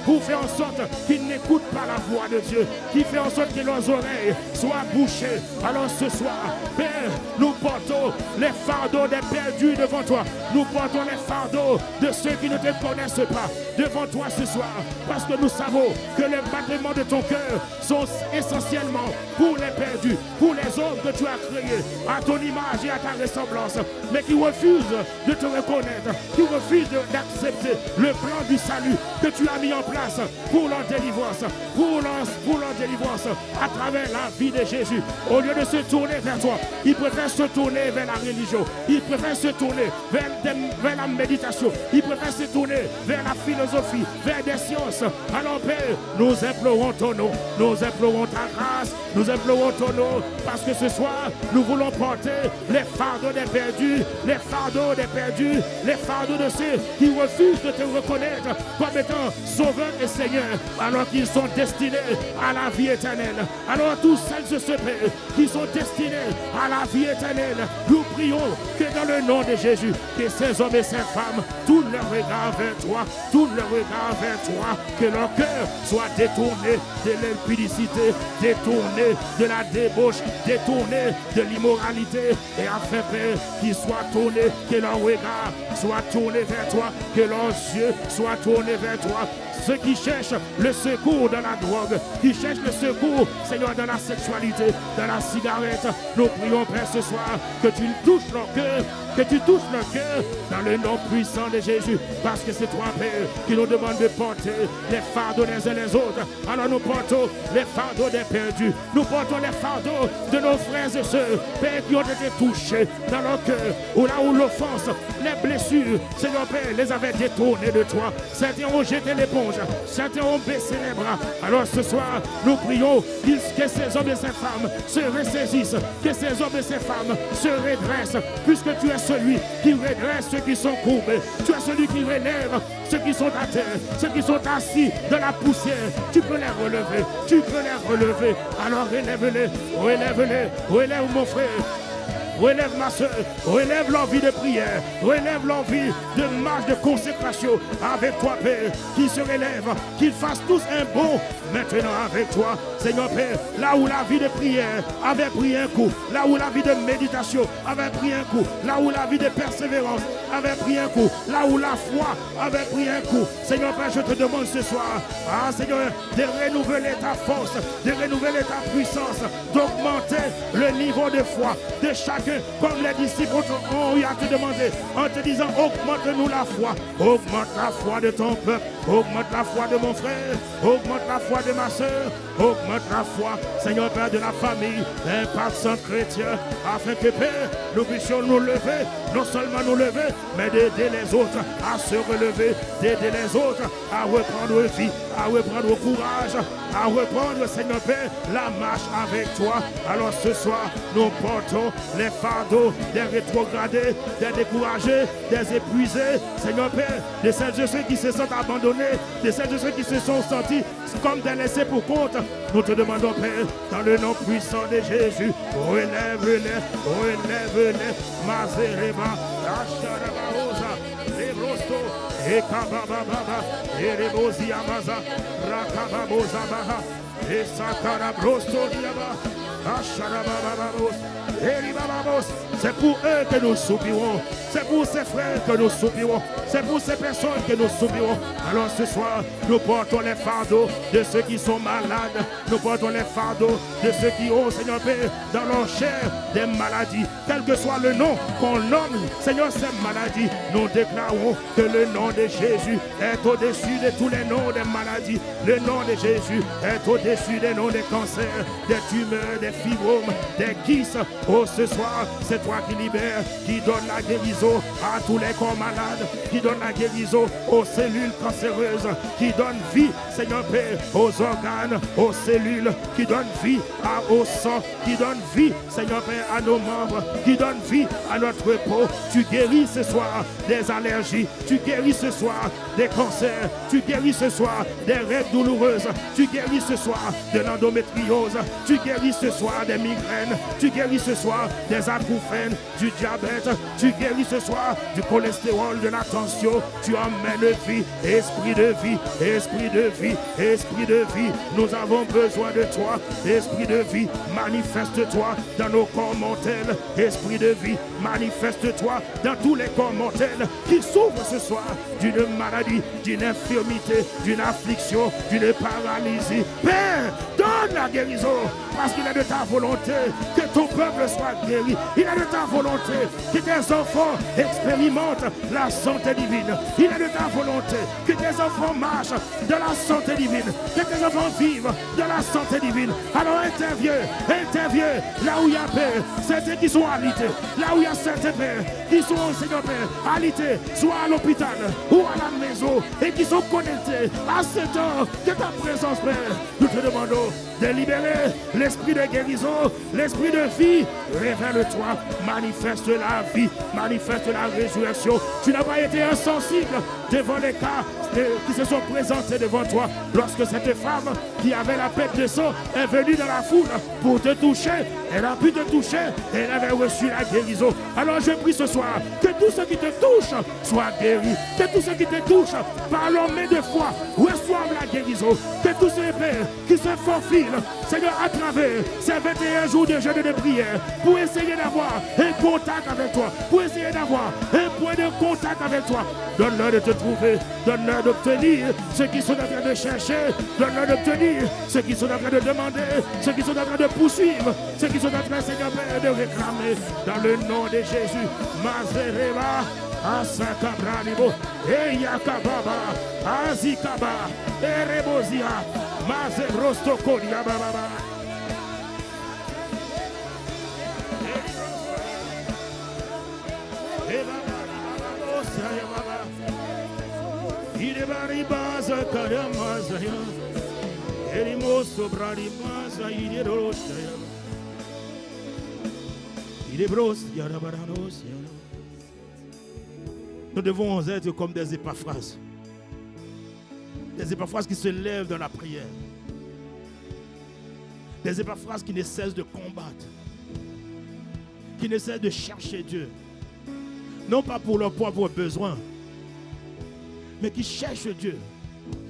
pour faire en sorte qu'ils n'écoutent pas la voix de Dieu, qui fait en sorte que leurs oreilles soient bouchées. Alors ce soir, Père, nous portons les fardeaux des perdus devant toi. Nous portons les fardeaux de ceux qui ne te connaissent pas devant toi ce soir, parce que nous savons que les battements de ton cœur sont essentiellement pour les perdus, pour les hommes que tu as créés à ton image et à ta ressemblance, mais qui refusent de te reconnaître, qui refusent d'accepter le plan du salut que tu as mis en place pour leur délivrance, pour leur délivrance à travers la vie de Jésus. Au lieu de se tourner vers toi, ils préfèrent se tourner vers la religion, ils préfèrent se tourner vers la méditation, ils préfèrent se tourner vers la philosophie, vers des sciences. Alors Père, nous implorons ton nom, nous implorons ta grâce, nous implorons ton nom, parce que ce soir, nous voulons porter les fardeaux des perdus, les fardeaux des perdus, les fardeaux de ceux qui refusent de te reconnaître comme étant sauveur et Seigneur, alors qu'ils sont destinés à la vie éternelle. Alors tous celles et ceux qui sont destinés à la vie éternelle, nous prions que dans le nom de Jésus, que ces hommes et ces femmes tournent leur regard vers toi, que leur cœur soit détourné de l'impudicité, détourné de la débauche, détourné de l'immoralité, et afin, Père, qu'ils soient tournés, que leur regard soit tourné vers toi, que leurs yeux soient tournés vers toi. Ceux qui cherchent le secours dans la drogue, qui cherchent le secours, Seigneur, dans la sexualité, dans la cigarette, nous prions, Père, ce soir, que tu touches leur cœur, dans le nom puissant de Jésus, parce que c'est toi, Père, qui nous demande de porter les fardeaux les uns les autres. Alors nous portons les fardeaux des perdus, nous portons les fardeaux de nos frères et sœurs, Père, qui ont été touchés dans leur cœur, ou là où l'offense, les blessures, Seigneur Père, les avait détournés de toi. Certains ont jeté l'éponge, certains ont baissé les bras. Alors ce soir, nous prions que ces hommes et ces femmes se ressaisissent, que ces hommes et ces femmes se redressent, puisque tu es celui qui redresse ceux qui sont courbés. Tu es celui qui relève ceux qui sont à terre, ceux qui sont assis dans la poussière. Tu peux les relever, Alors relève mon frère. Relève ma soeur, relève l'envie de prière, relève l'envie de marche de consécration avec toi, Père, qui se relève, qu'ils fassent tous un bond maintenant avec toi, Seigneur Père, là où la vie de prière avait pris un coup, là où la vie de méditation avait pris un coup, là où la vie de persévérance avait pris un coup, là où la foi avait pris un coup, Seigneur Père, je te demande ce soir, Seigneur, de renouveler ta force, de renouveler ta puissance, d'augmenter le niveau de foi de chacun, comme les disciples ont eu à te demander, en te disant, augmente-nous la foi, augmente la foi de ton peuple, augmente la foi de mon frère, augmente la foi de ma soeur, augmente la foi, Seigneur Père, de la famille, Impact Centre Chrétien, afin que, Père, nous puissions nous lever, non seulement nous lever, mais d'aider les autres à se relever, d'aider les autres à reprendre vie, à reprendre courage, à reprendre, Seigneur Père, la marche avec toi. Alors ce soir, nous portons les fardeaux des rétrogradés, des découragés, des épuisés, Seigneur Père, de celles et ceux qui se sentent abandonnés, de celles et ceux qui se sont sentis comme des laissés pour compte. Nous te demandons, Père, dans le nom puissant de Jésus, relève-les, Mazereba, Acharabaosa, Lebrosto, Ekabababa, Erebosi Amaza, Rakababosa Baha, Esakara Brosto Diaba. C'est pour eux que nous soupirons. C'est pour ces frères que nous soupirons. C'est pour ces personnes que nous soupirons. Alors ce soir, nous portons les fardeaux de ceux qui sont malades. Nous portons les fardeaux de ceux qui ont, Seigneur Père, dans leur chair des maladies. Quel que soit le nom qu'on nomme, Seigneur, ces maladies, nous déclarons que le nom de Jésus est au-dessus de tous les noms des maladies. Le nom de Jésus est au-dessus des noms des cancers, des tumeurs, des fibromes, des kystes. Oh, ce soir, c'est toi qui libères, qui donne la guérison à tous les corps malades, qui donne la guérison aux cellules cancéreuses, qui donne vie, Seigneur Père, aux organes, aux cellules, qui donne vie au sang, qui donne vie, Seigneur Père, à nos membres, qui donne vie à notre peau. Tu guéris ce soir des allergies, tu guéris ce soir des cancers, tu guéris ce soir des règles douloureuses, tu guéris ce soir de l'endométriose, tu guéris ce soir des migraines, tu guéris ce soir des acouphènes, du diabète, tu guéris ce soir du cholestérol, de la tension, tu emmènes vie, esprit de vie, esprit de vie, esprit de vie. Nous avons besoin de toi, esprit de vie, manifeste-toi dans nos corps mortels, esprit de vie, manifeste-toi dans tous les corps mortels qui souffrent ce soir d'une maladie, d'une infirmité, d'une affliction, d'une paralysie. Père, donne la guérison, parce qu'il est de ta volonté que ton peuple soit guéri. Il est de ta volonté que tes enfants expérimentent la santé divine. Il est de ta volonté que tes enfants marchent dans la santé divine, que tes enfants vivent dans la santé divine. Alors interviens là où il y a peur, certains qui sont alités, là où il y a certains pères qui sont, Seigneur Père, alités, soit à l'hôpital ou à la maison, et qui sont connectés à cette heure de ta présence, Père. Nous te demandons de libérer l'esprit de guérison, l'esprit de vie. Révèle-toi, manifeste la vie, manifeste la résurrection. Tu n'as pas été insensible devant les cas qui se sont présentés devant toi. Lorsque cette femme qui avait la pète de sang est venue dans la foule pour te toucher, elle a pu te toucher et elle avait reçu la guérison. Alors je prie ce soir que tous ceux qui te touchent soient guéris, que tous ceux qui te touchent par leur main de foi reçoivent la guérison, que tous ceux qui se faufilent, Seigneur, à travers ces 21 jours de jeûne et de prière pour essayer d'avoir un contact avec toi, pour essayer d'avoir un point de contact avec toi, donne-leur de te trouver, donne-leur d'obtenir ceux qui sont en train de chercher, donne-leur d'obtenir ceux qui sont en train de demander, ceux qui sont en train de poursuivre, ceux qui sont en train, Seigneur, de réclamer, dans le nom de Jésus. Mazereba, Asakabranimo, Eyakababa, Azikaba, Erebozia, Mazebrostokodia Baba. Nous devons être comme des épaphrases. Des épaphrases qui se lèvent dans la prière. Des épaphrases qui ne cessent de combattre. Qui ne cessent de chercher Dieu. Non pas pour leurs propres besoins, mais qui cherchent Dieu,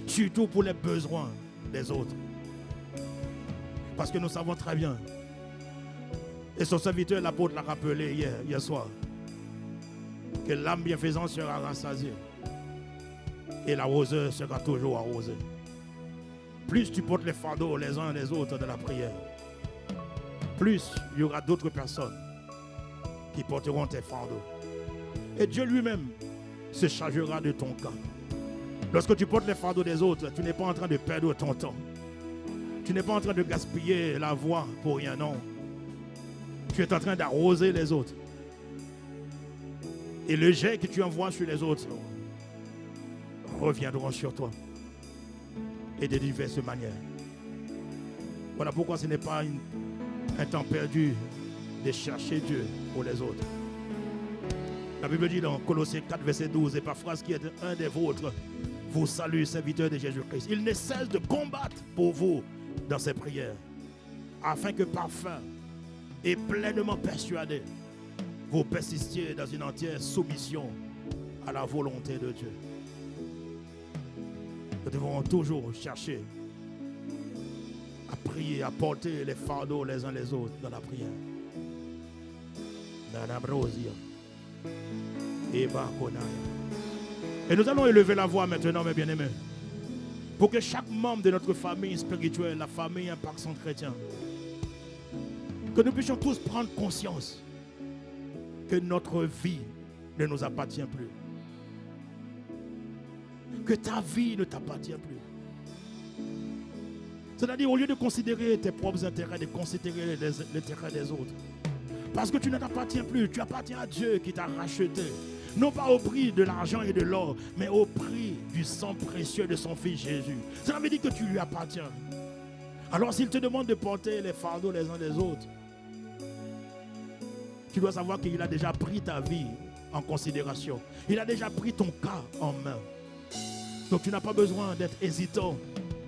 surtout pour les besoins des autres. Parce que nous savons très bien, et son serviteur l'apôtre l'a rappelé hier soir, que l'âme bienfaisante sera rassasiée et l'arroseur sera toujours arrosé. Plus tu portes les fardeaux les uns les autres de la prière, plus il y aura d'autres personnes qui porteront tes fardeaux. Et Dieu lui-même se chargera de ton cas. Lorsque tu portes les fardeaux des autres, tu n'es pas en train de perdre ton temps. Tu n'es pas en train de gaspiller la voix pour rien, non. Tu es en train d'arroser les autres. Et le jet que tu envoies sur les autres reviendront sur toi. Et de diverses manières. Voilà pourquoi ce n'est pas un temps perdu de chercher Dieu pour les autres. La Bible dit dans Colossiens 4, verset 12, Épaphras qui est un des vôtres, vous salue, serviteur de Jésus-Christ. Il ne cesse de combattre pour vous dans ses prières, afin que par fin et pleinement persuadé, vous persistiez dans une entière soumission à la volonté de Dieu. Nous devons toujours chercher à prier, à porter les fardeaux les uns les autres dans la prière. Et nous allons élever la voix maintenant, mes bien-aimés, pour que chaque membre de notre famille spirituelle, la famille Impact Centre Chrétien, que nous puissions tous prendre conscience que notre vie ne nous appartient plus. Que ta vie ne t'appartient plus. C'est-à-dire, au lieu de considérer tes propres intérêts, de considérer l'intérêt des autres. Parce que tu ne t'appartiens plus, tu appartiens à Dieu qui t'a racheté. Non pas au prix de l'argent et de l'or, mais au prix du sang précieux de son Fils Jésus. Cela veut dire que tu lui appartiens. Alors s'il te demande de porter les fardeaux les uns des autres, tu dois savoir qu'il a déjà pris ta vie en considération. Il a déjà pris ton cas en main. Donc tu n'as pas besoin d'être hésitant,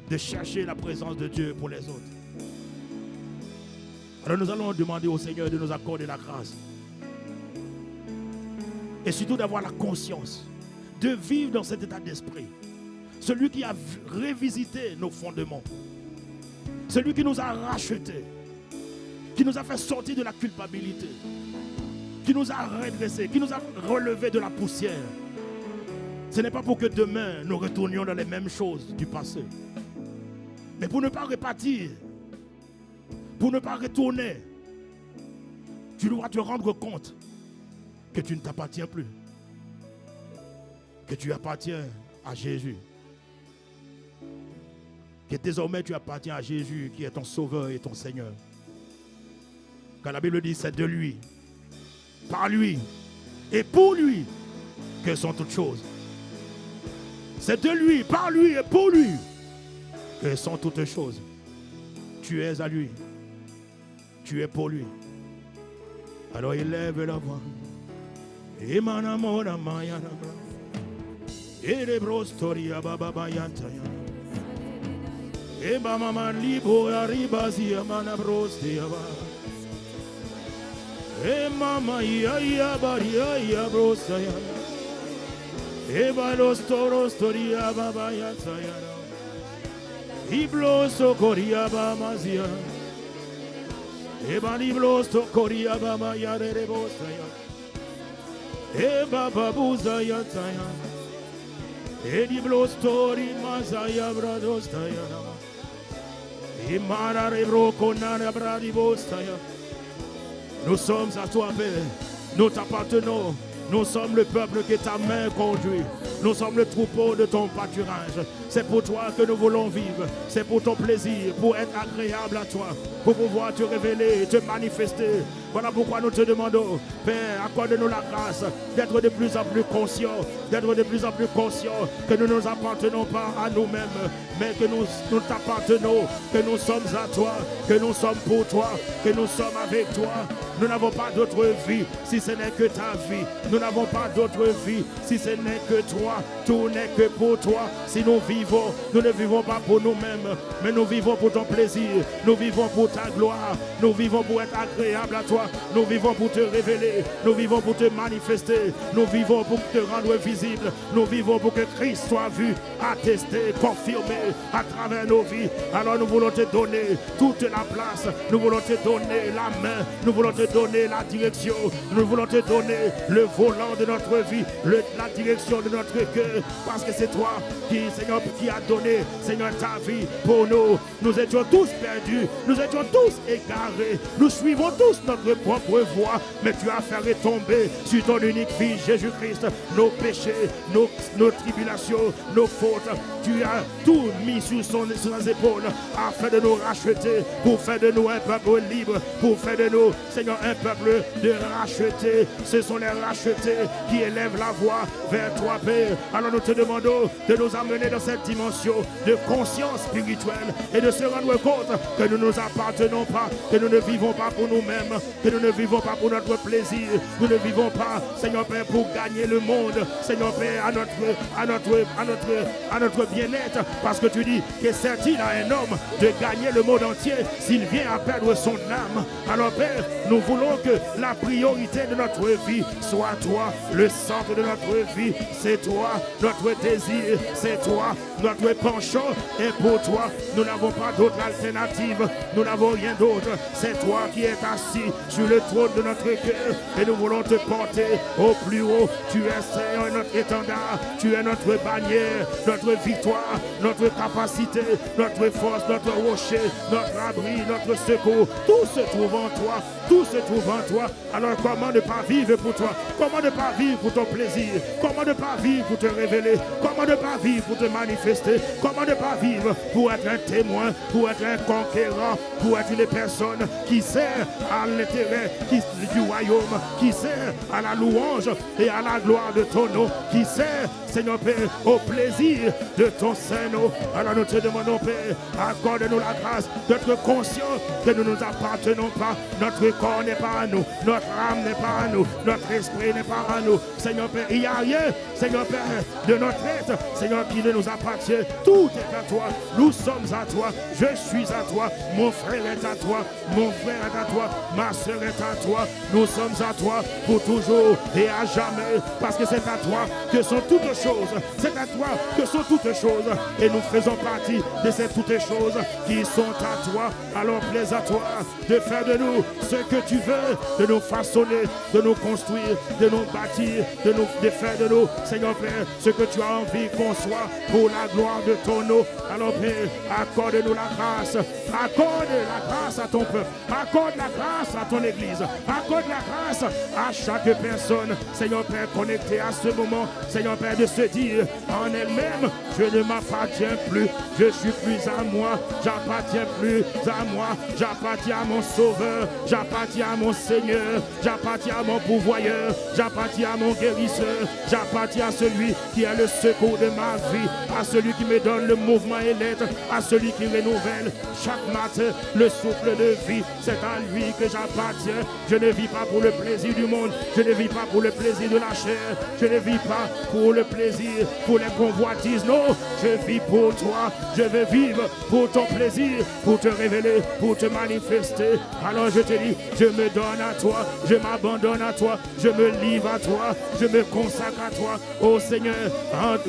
de chercher la présence de Dieu pour les autres. Alors nous allons demander au Seigneur de nous accorder la grâce. Et surtout d'avoir la conscience de vivre dans cet état d'esprit. Celui qui a révisité nos fondements. Celui qui nous a rachetés. Qui nous a fait sortir de la culpabilité. Qui nous a redressés. Qui nous a relevés de la poussière. Ce n'est pas pour que demain nous retournions dans les mêmes choses du passé. Mais pour ne pas repartir. Pour ne pas retourner. Tu dois te rendre compte que tu ne t'appartiens plus. Que tu appartiens à Jésus. Que désormais tu appartiens à Jésus qui est ton sauveur et ton Seigneur. Quand la Bible dit c'est de lui, par lui et pour lui que sont toutes choses. C'est de lui, par lui et pour lui que sont toutes choses. Tu es à lui. Tu es pour lui. Alors élève la voix. Et manamona mayana. Et les brostoria baba yantaya. Et mama libo arribazia mana brostia. E mama ya baria ya brosaya. E balos toros toria baba yantaya. Ibloso koria baba zia. E baliblos to koria baba ya de brosaya. E baba buza ya taya. E di blostori mazaya brados taya. E mara rebro konana bradi bostaya. Nous sommes à toi, Père. Nous t'appartenons. Nous sommes le peuple que ta main conduit. Nous sommes le troupeau de ton pâturage. C'est pour toi que nous voulons vivre. C'est pour ton plaisir, pour être agréable à toi, pour pouvoir te révéler, te manifester. Voilà pourquoi nous te demandons, Père, accorde-nous la grâce d'être de plus en plus conscients, que nous ne nous appartenons pas à nous-mêmes, mais que nous t'appartenons, que nous sommes à toi, que nous sommes pour toi, que nous sommes avec toi. Nous n'avons pas d'autre vie si ce n'est que ta vie. Nous n'avons pas d'autre vie si ce n'est que toi. Tout n'est que pour toi. Si nous vivons, nous ne vivons pas pour nous-mêmes, mais nous vivons pour ton plaisir. Nous vivons pour ta gloire. Nous vivons pour être agréable à toi. Nous vivons pour te révéler. Nous vivons pour te manifester. Nous vivons pour te rendre visible. Nous vivons pour que Christ soit vu, attesté, confirmé à travers nos vies. Alors nous voulons te donner toute la place. Nous voulons te donner la main. Nous voulons te donner la direction. Nous voulons te donner le volant de notre vie, la direction de notre cœur. Parce que c'est toi qui, Seigneur, qui a donné, Seigneur, ta vie pour nous. Nous étions tous perdus. Nous étions tous égarés. Nous suivons tous notre propre voie. Mais tu as fait retomber sur ton unique Fils, Jésus-Christ, nos péchés, nos tribulations, nos fautes. Tu as tout mis sur ses épaules afin de nous racheter, pour faire de nous un peuple libre, pour faire de nous, Seigneur, un peuple de rachetés. Ce sont les rachetés qui élèvent la voix vers toi, Père. Alors nous te demandons de nous amener dans cette dimension de conscience spirituelle et de se rendre compte que nous ne nous appartenons pas, que nous ne vivons pas pour nous-mêmes, que nous ne vivons pas pour notre plaisir, nous ne vivons pas, Seigneur Père, pour gagner le monde, Seigneur Père, à notre bien-être, parce que tu dis que sert-il à un homme de gagner le monde entier s'il vient à perdre son âme. Alors Père, nous voulons que la priorité de notre vie soit toi. Le centre de notre vie, c'est toi. Notre désir, c'est toi. Notre penchant est pour toi. Nous n'avons pas d'autre alternative. Nous n'avons rien d'autre. C'est toi qui es assis sur le trône de notre cœur. Et nous voulons te porter au plus haut. Tu es Seigneur, notre étendard. Tu es notre bannière, notre victoire, notre capacité, notre force, notre rocher, notre abri, notre secours. Tout se trouve en toi. Tout se trouve en toi. Alors comment ne pas vivre pour toi? Comment ne pas vivre pour ton plaisir? Comment ne pas vivre pour te révéler? Comment ne pas vivre pour te manifester? Comment ne pas vivre pour être un témoin, pour être un conquérant, pour être une personne qui sert à l'intérêt du royaume, qui sert à la louange et à la gloire de ton nom, qui sert, Seigneur Père, au plaisir de ton Saint-Nom. Alors nous te demandons, Père, accorde-nous la grâce d'être conscients que nous ne nous appartenons pas. Notre corps n'est pas à nous, notre âme n'est pas à nous, notre esprit n'est pas à nous. Seigneur Père, il n'y a rien, Seigneur Père, de notre être, Seigneur, qui ne nous appartient. Tout est à toi, nous sommes à toi, je suis à toi, mon frère est à toi, mon frère est à toi, ma soeur est à toi, nous sommes à toi pour toujours et à jamais, parce que c'est à toi que sont toutes choses, c'est à toi que sont toutes choses, et nous faisons partie de ces toutes choses qui sont à toi. Alors plaise à toi de faire de nous ce que tu veux, de nous façonner, de nous construire, de nous bâtir, de faire de nous, Seigneur Père, ce que tu as envie qu'on soit pour la gloire de ton nom. Alors Père, accorde-nous la grâce, accorde la grâce à ton peuple, accorde la grâce à ton église, accorde la grâce à chaque personne, Seigneur Père, connecté à ce moment, Seigneur Père, de se dire en elle-même, je ne m'appartiens plus, je suis plus à moi, j'appartiens plus à moi, j'appartiens à mon Sauveur, j'appartiens à mon Seigneur, j'appartiens à mon pourvoyeur, j'appartiens à mon guérisseur, j'appartiens à celui qui est le secours de ma vie, à celui qui me donne le mouvement et l'être, à celui qui renouvelle chaque matin le souffle de vie. C'est à lui que j'appartiens. Je ne vis pas pour le plaisir du monde, je ne vis pas pour le plaisir de la chair, je ne vis pas pour le plaisir, pour les convoitises. Non, je vis pour toi, je veux vivre pour ton plaisir, pour te révéler, pour te manifester. Alors je te dis, je me donne à toi, je m'abandonne à toi, je me livre à toi, je me consacre à toi. Oh Seigneur,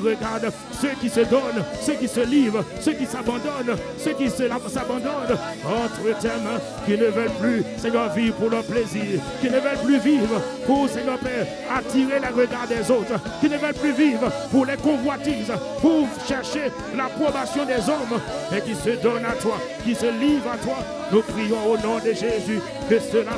regarde ceux qui se donnent, ceux qui se livrent, ceux qui s'abandonnent, ceux qui s'abandonnent entre tes mains, qui ne veulent plus, Seigneur, vivre pour leur plaisir, qui ne veulent plus vivre pour, Seigneur Père, attirer le regard des autres, qui ne veulent plus vivre pour les convoitises, pour chercher l'approbation des hommes, mais qui se donnent à toi, qui se livrent à toi. Nous prions au nom de Jésus que cela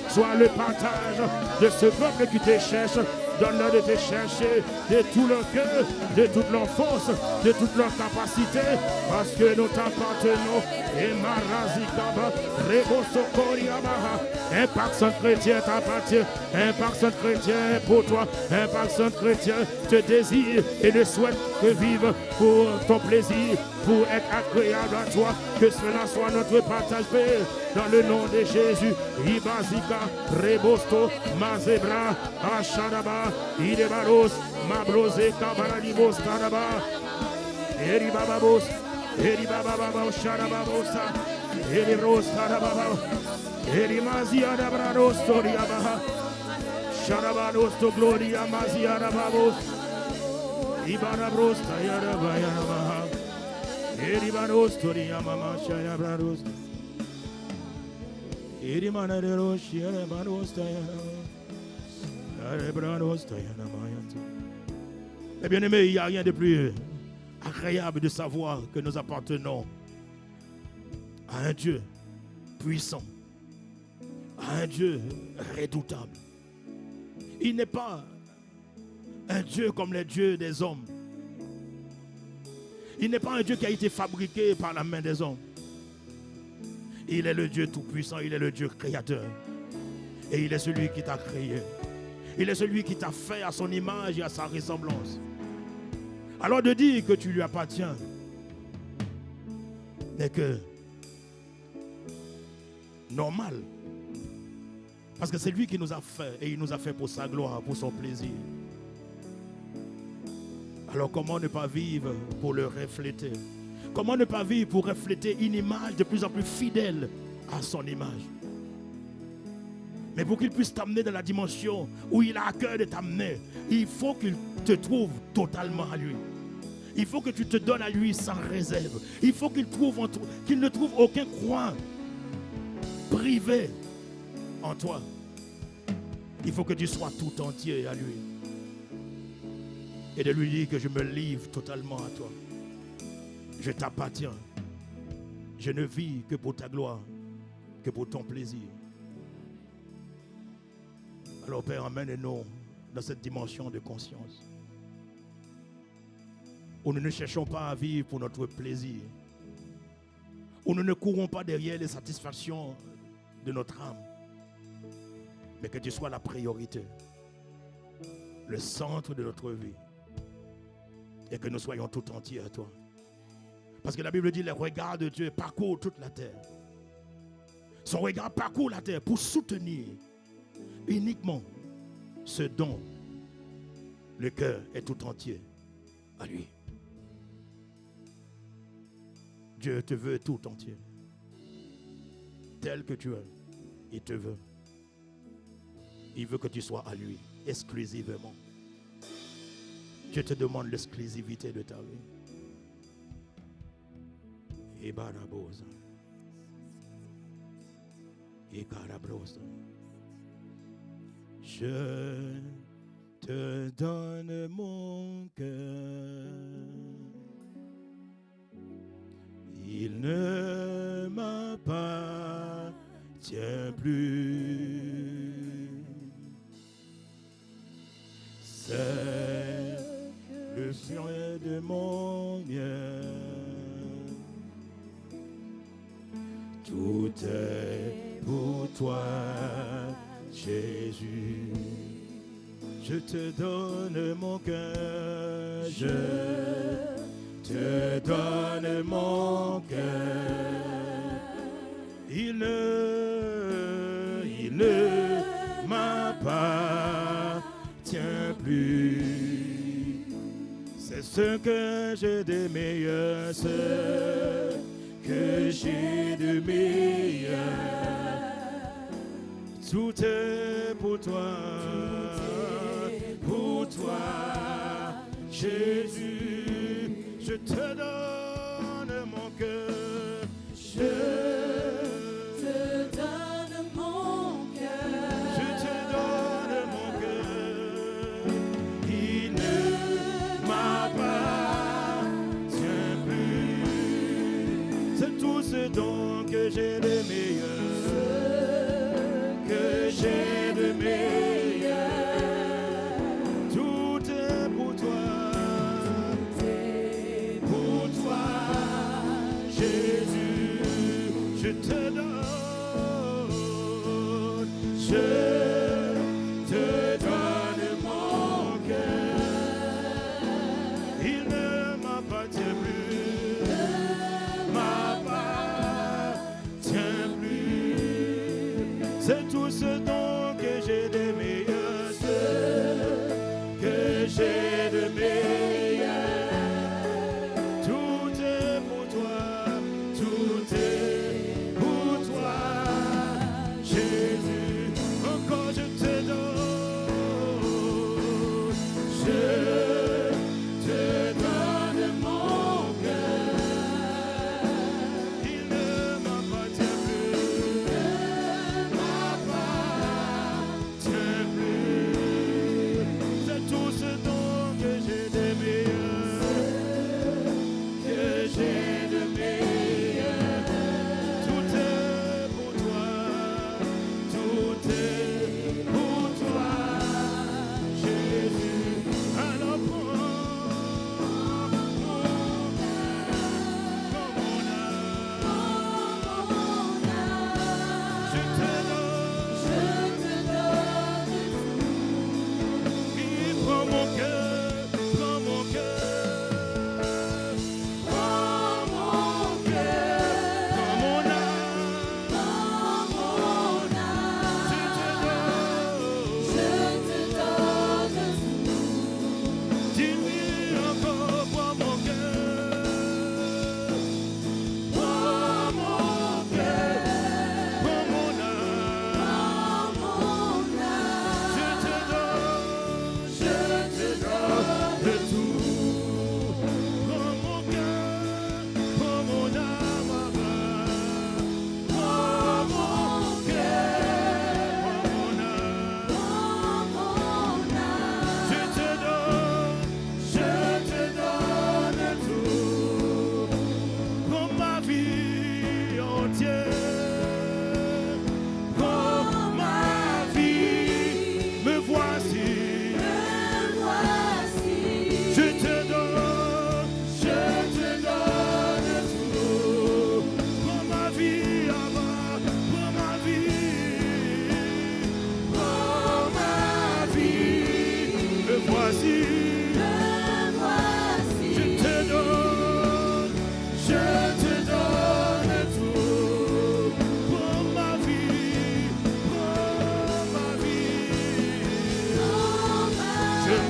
soit le partage de ce peuple qui te cherche. Donne-leur de te chercher de tout leur cœur, de toute leur force, de toute leur capacité, parce que nous t'appartenons. Et Marazikaba, Rebosokoriabaha, Impact Centre Chrétien t'appartient, Impact Centre Chrétien pour toi, Impact Centre Chrétien te désire et ne souhaite que vivre pour ton plaisir, pour être agréable à toi, que cela soit notre partage, Père, dans le nom de Jésus. Ibazika, Rebosto, Mazebra, Ashadaba, Idebaros, Mabrose, Kabaradibos, Kadaba, Eribababos, Eribababos, Shadababosa, Eribros, Kadababa, Erimazia, Dabrados, Toriabaha, Shadabados, to Gloria, Mazia, Dababos, Ibarabros, Tayarabayabaha, Eribaros, Toriamama, Shayabrados, Erimanaderos, Shadabados, Tayarabaha. Mais bien aimé, il n'y a rien de plus agréable de savoir que nous appartenons à un Dieu puissant, à un Dieu redoutable. Il n'est pas un Dieu comme les dieux des hommes. Il n'est pas un Dieu qui a été fabriqué par la main des hommes. Il est le Dieu tout-puissant, il est le Dieu créateur. Et il est celui qui t'a créé. Il est celui qui t'a fait à son image et à sa ressemblance. Alors de dire que tu lui appartiens n'est que normal. Parce que c'est lui qui nous a fait et il nous a fait pour sa gloire, pour son plaisir. Alors comment ne pas vivre pour le refléter? Comment ne pas vivre pour refléter une image de plus en plus fidèle à son image? Mais pour qu'il puisse t'amener dans la dimension où il a à cœur de t'amener, il faut qu'il te trouve totalement à lui. Il faut que tu te donnes à lui sans réserve. Il faut qu'il ne trouve aucun coin privé en toi. Il faut que tu sois tout entier à lui. Et de lui dire que je me livre totalement à toi. Je t'appartiens. Je ne vis que pour ta gloire, que pour ton plaisir. Alors Père, emmène-nous dans cette dimension de conscience, où nous ne cherchons pas à vivre pour notre plaisir, où nous ne courons pas derrière les satisfactions de notre âme, mais que tu sois la priorité, le centre de notre vie, et que nous soyons tout entiers à toi. Parce que la Bible dit, le regard de Dieu parcourt toute la terre. Son regard parcourt la terre pour soutenir uniquement ce dont le cœur est tout entier à lui. Dieu te veut tout entier. Tel que tu es, il te veut. Il veut que tu sois à lui exclusivement. Dieu te demande l'exclusivité de ta vie. Et barabosa. Et carabrosa. Je te donne mon cœur. Il ne m'appartient plus. C'est le fruit de mon bien. Tout est pour toi, Jésus. Je te donne mon cœur. Je te donne mon cœur. Il ne m'appartient plus. C'est ce que j'ai de meilleur, ce que j'ai de meilleur. Tout est pour toi, Jésus. Je te donne mon cœur. Je te donne mon cœur. Je te donne mon cœur. Il ne m'appartient plus. C'est tout ce dont que j'ai de meilleur. Que j'ai de meilleur. Tout est pour toi. Pour toi.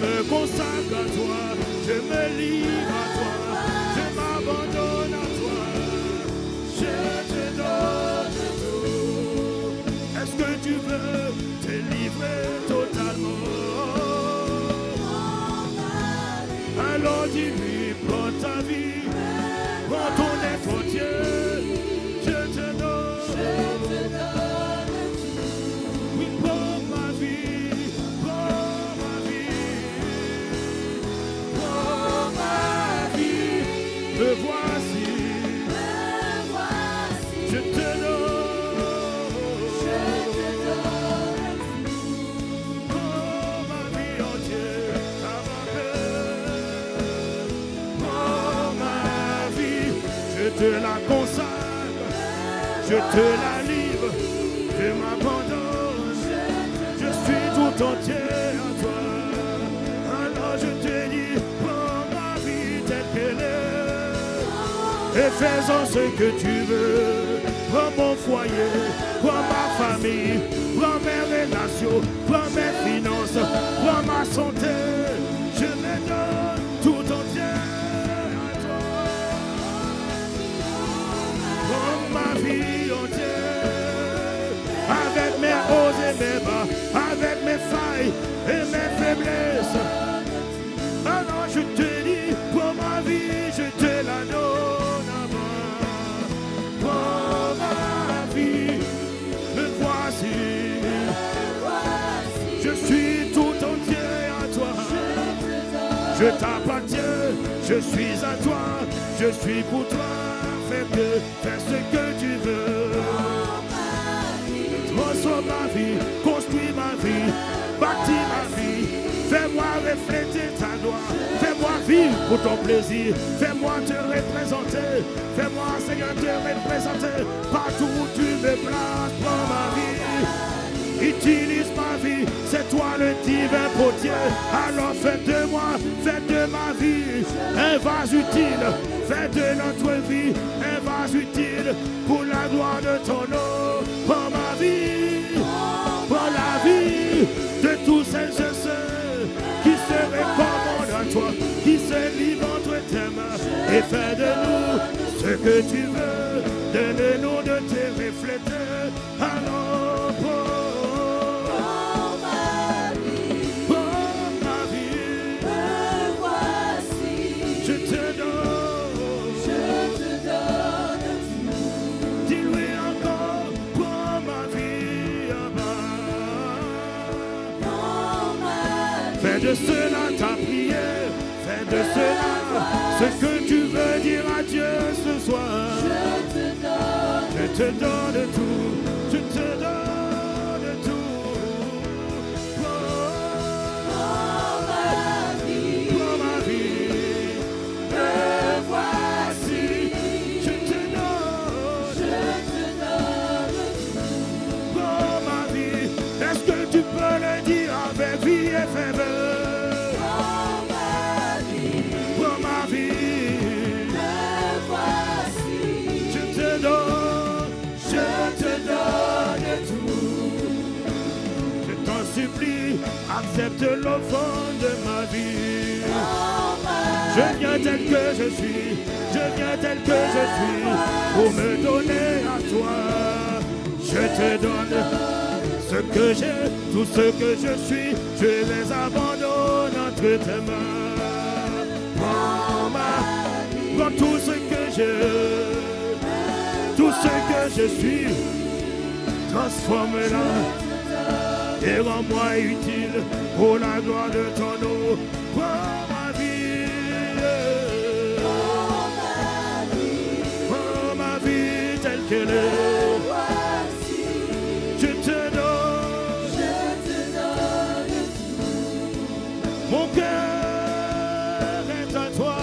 me consacre à toi, je me livre à toi, je m'abandonne à toi, je te donne tout. Est-ce que tu veux te livrer totalement? Alors dis-lui, prends ta vie, prends ton être entier, je te donne. Oui, prends ma vie, prends ma vie, prends ma vie. Me voici, je te donne. Prends ma vie entière, prends ma vie, je te la consacre, je te la livre, je m'abandonne, je suis tout entier à toi. Alors je te dis, prends ma vie telle qu'elle est, et fais-en ce que tu veux. Prends mon foyer, prends ma famille, prends mes relations, prends mes finances, prends ma santé, je me donne tout entier à toi. Prends ma vie entière, avec mes hauts et mes bas, avec mes failles et mes faiblesses. Alors je te dis, prends ma vie, je te la donne à moi. Prends ma vie, me voici, je suis tout entier à toi. Je t'appartiens, je suis à toi, je suis pour toi. Fais ce que tu veux. Transforme ma vie, construis ma vie, bâtis ma vie. Fais-moi refléter ta gloire. Fais-moi vivre pour ton plaisir. Fais-moi te représenter. Fais-moi, Seigneur, te représenter partout où tu me places. Prends ma vie, utilise ma vie. C'est toi le divin potier. Alors fais de moi, fais de ma vie un vase utile. Fais de notre vie un vase utile pour la gloire de ton nom. Prends ma vie, prends la vie de tous celles et ceux qui se recommandent à toi, qui se livrent entre tes mains. Et fais de nous ce que tu veux, donne-nous de te refléter. Alors prends ma vie, me voici, je te donne. Dis-lui encore, prends ma vie à bas. Fais de cela ta prière, fais de cela ce que tu veux dire à Dieu ce soir. Je te donne tout, je te donne tout. Prends ma vie, me voici, je te donne. Prends ma vie, est-ce que tu peux le dire avec vie et ferveur? Prends ma vie, me voici, je te donne tout. Je t'en supplie, accepte l'offrande de ma vie. Je viens tel que je suis, je viens tel que je suis, pour me donner à toi. Je te donne ce que j'ai, tout ce que je suis, je les abandonne entre tes mains. Prends tout ce que j'ai, tout ce que je suis, transforme-la et rends-moi utile pour la gloire de ton nom. Prends ma vie, prends ma vie telle qu'elle est. Je te donne mon cœur est à toi.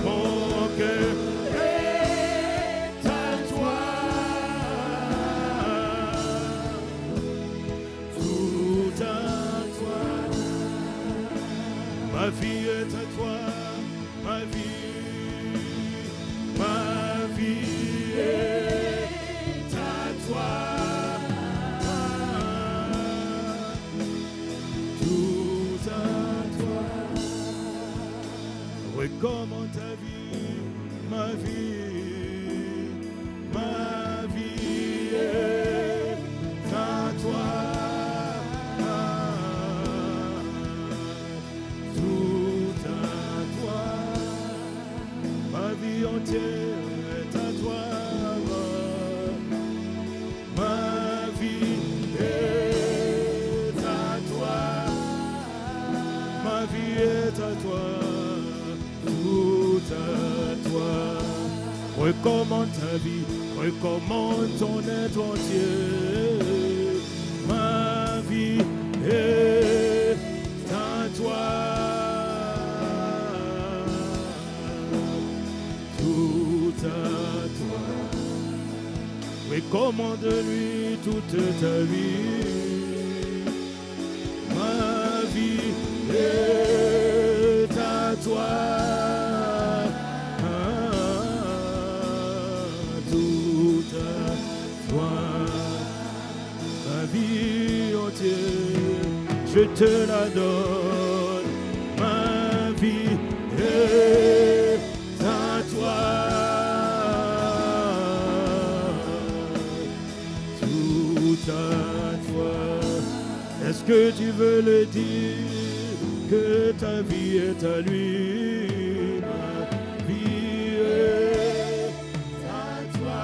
Mon cœur est à toi. Tout à toi. Ma vie est à toi. Ma vie est à toi. Tout recommande ta vie, ma vie, ma vie est à toi. Tout à toi, ma vie entière est à toi. Ma vie est à toi. Ma vie est à toi. Tout à toi. Recommande ta vie, recommande ton être entier. Ma vie est à toi. Tout à toi. Recommande-lui toute ta vie. Ma vie est à toi. Tout à toi. Ma vie entière, je te la donne. Ma vie est à toi. Tout à toi. Est-ce que tu veux le dire que ta vie est à lui? Ma vie est à toi.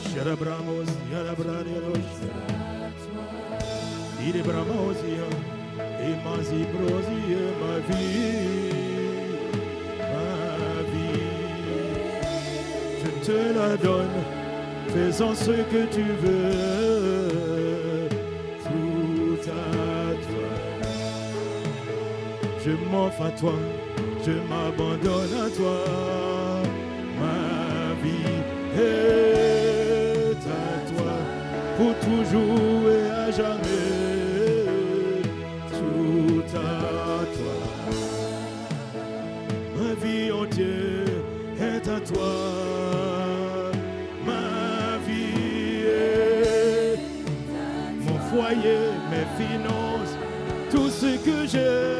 Sharabramos, Yarabraneros, Irebramosia, Emasi Brosi, ma vie, ma vie. Je te la donne, faisant ce que tu veux. Tout à toi. Je m'offre à toi, je m'abandonne à toi. Ma vie est à toi, pour toujours et à jamais. Tout à toi. Ma vie entière est à toi. Ma vie est mon foyer, mes finances, tout ce que j'ai.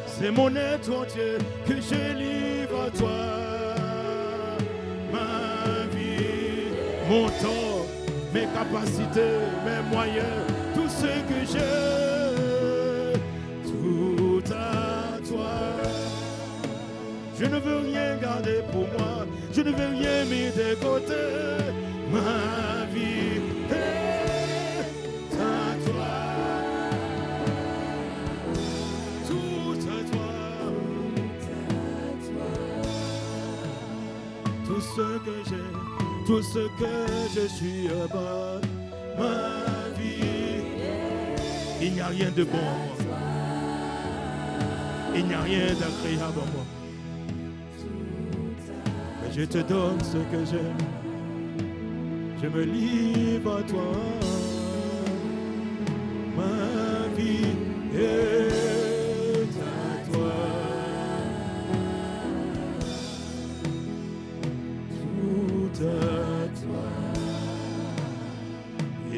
C'est mon être entier que je livre à toi. Ma vie, mon temps, mes capacités, mes moyens, tout ce que j'ai, tout à toi. Je ne veux rien garder pour moi, je ne veux rien mettre de côté. Ma vie est à toi. Tout à toi. Tout ce que j'ai, tout ce que je suis bas, ma vie. Il n'y a rien de bon en moi. Il n'y a rien d'agréable en moi. Mais je te donne ce que j'aime. Je me livre à toi. Ma vie est à toi. Tout à toi. Et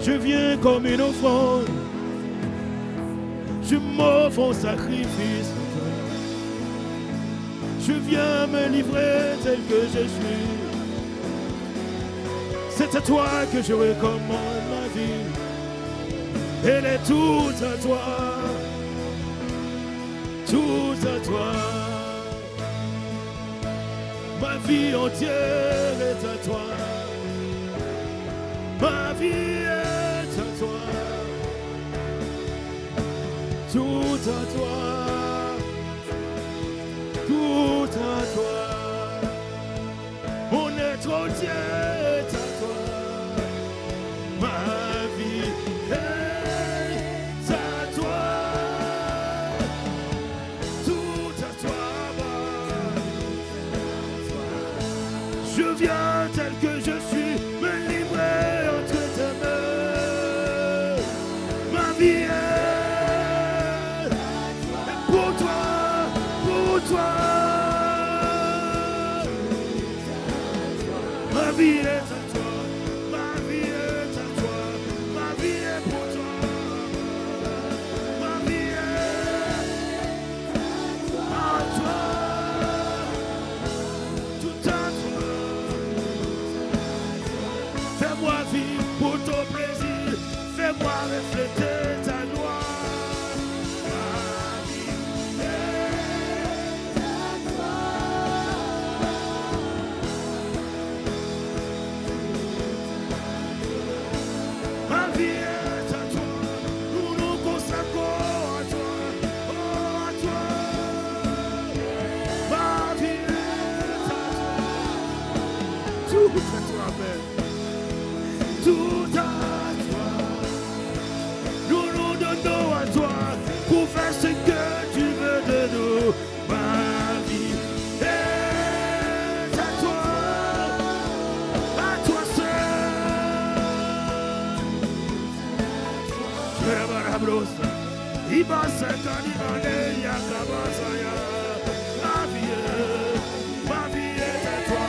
je viens comme une offrande, je m'offre en sacrifice. Je viens me livrer tel que je suis. C'est à toi que je recommande ma vie. Elle est toute à toi. Tout à toi. Ma vie entière est à toi. Ma vie est à toi. Tout à toi. Tout à toi, mon être entier est à toi, ma vie est à toi, Ma vie est à toi.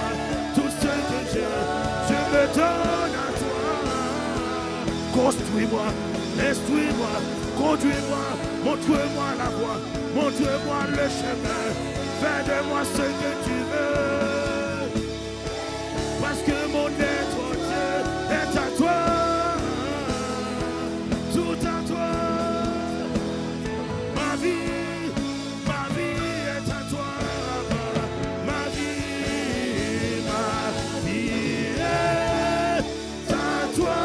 Tout ce que je me donne à toi. Construis-moi, instruis-moi, conduis-moi, montre-moi la voie, montre-moi le chemin. Fais de moi ce que tu veux. Parce que mon être entier est à toi. Tout à toi. Ma vie est à toi. Ma vie est à toi.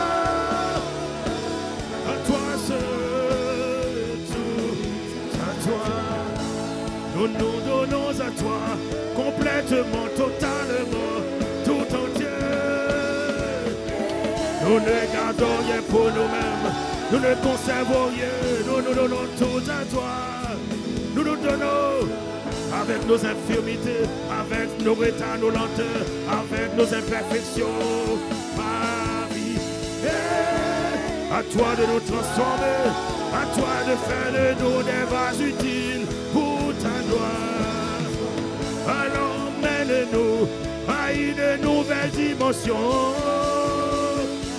À toi seul, tout à toi. Nous nous donnons à toi, complètement, totalement, tout entier. Nous ne gardons rien pour nous-mêmes, nous ne conservons rien, nous nous donnons tout à toi. Nous nous donnons avec nos infirmités, avec nos retards, nos lenteurs, avec nos imperfections. Ma vie est à toi de nous transformer, à toi de faire de nous des vases utiles pour ta gloire. Alors mène-nous à une nouvelle dimension.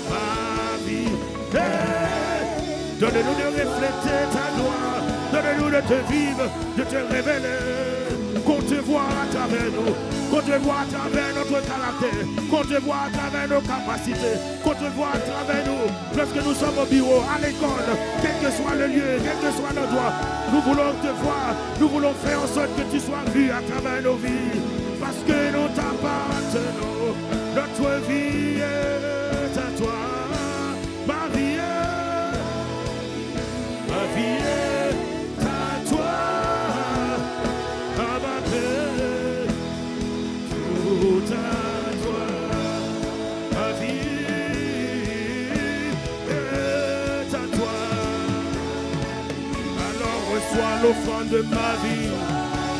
Ma vie est, donne-nous de refléter ta gloire, donne-nous de te vivre, de te révéler, qu'on te voit à travers nous, qu'on te voit à travers notre caractère, qu'on te voit à travers nos capacités, qu'on te voit à travers nous, lorsque nous sommes au bureau, à l'école, quel que soit le lieu, quel que soit l'endroit, nous voulons te voir, nous voulons faire en sorte que tu sois vu à travers nos vies, parce que nous t'appartenons, notre vie est à toi, ma vie est à toi, à ma paix, tout à toi, ma vie est à toi. Alors reçois l'offrande de ma vie,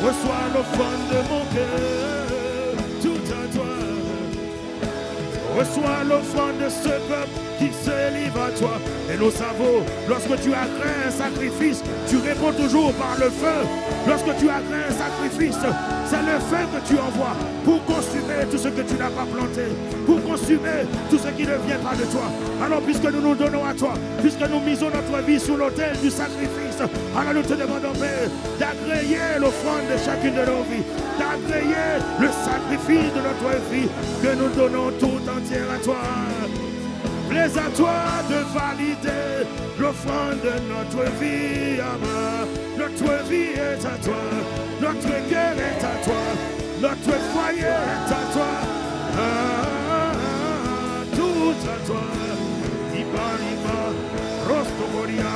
reçois l'offrande de mon cœur, tout à toi. Reçois l'offrande de ce peuple qui se livre à toi. Et nous savons, lorsque tu as créé un sacrifice, tu réponds toujours par le feu. Lorsque tu as créé un sacrifice, c'est le feu que tu envoies pour consumer tout ce que tu n'as pas planté, pour consumer tout ce qui ne vient pas de toi. Alors puisque nous nous donnons à toi, puisque nous misons notre vie sur l'autel du sacrifice, alors nous te demandons, Père, d'agréer l'offrande de chacune de nos vies, d'agréer le sacrifice de notre vie, que nous donnons tout entier à toi. Plaise à toi de valider l'offrande de notre vie, Abba. Notre vie est à toi, notre cœur est à toi, notre foyer est à toi, tout à toi. Iba, Rostogoria,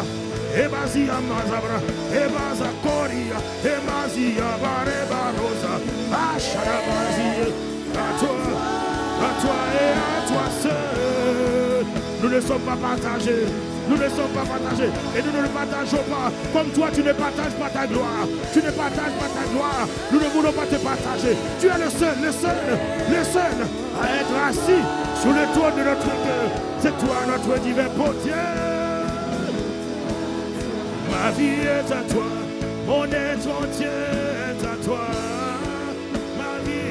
Ebazia Mazabra, Ebaza Koria, Emazia Bareba Rosa, Asharabazi, à toi et à toi seul. Nous ne sommes pas partagés. Nous ne sommes pas partagés. Et nous ne le partageons pas. Comme toi, tu ne partages pas ta gloire. Tu ne partages pas ta gloire. Nous ne voulons pas te partager. Tu es le seul à être assis sur le trône de notre cœur. C'est toi, notre divin potier. Ma vie est à toi. Mon être entier est à toi. Ma vie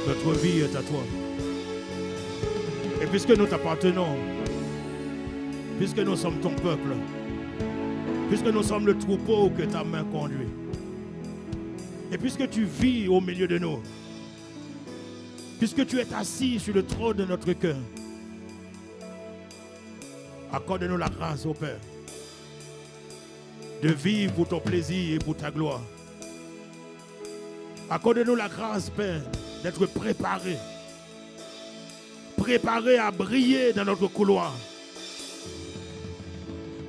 notre vie est à toi. Et puisque nous t'appartenons, puisque nous sommes ton peuple, puisque nous sommes le troupeau que ta main conduit, et puisque tu vis au milieu de nous, puisque tu es assis sur le trône de notre cœur, accorde-nous la grâce, ô Père, de vivre pour ton plaisir et pour ta gloire. Accorde-nous la grâce, Père, d'être préparés à briller dans notre couloir.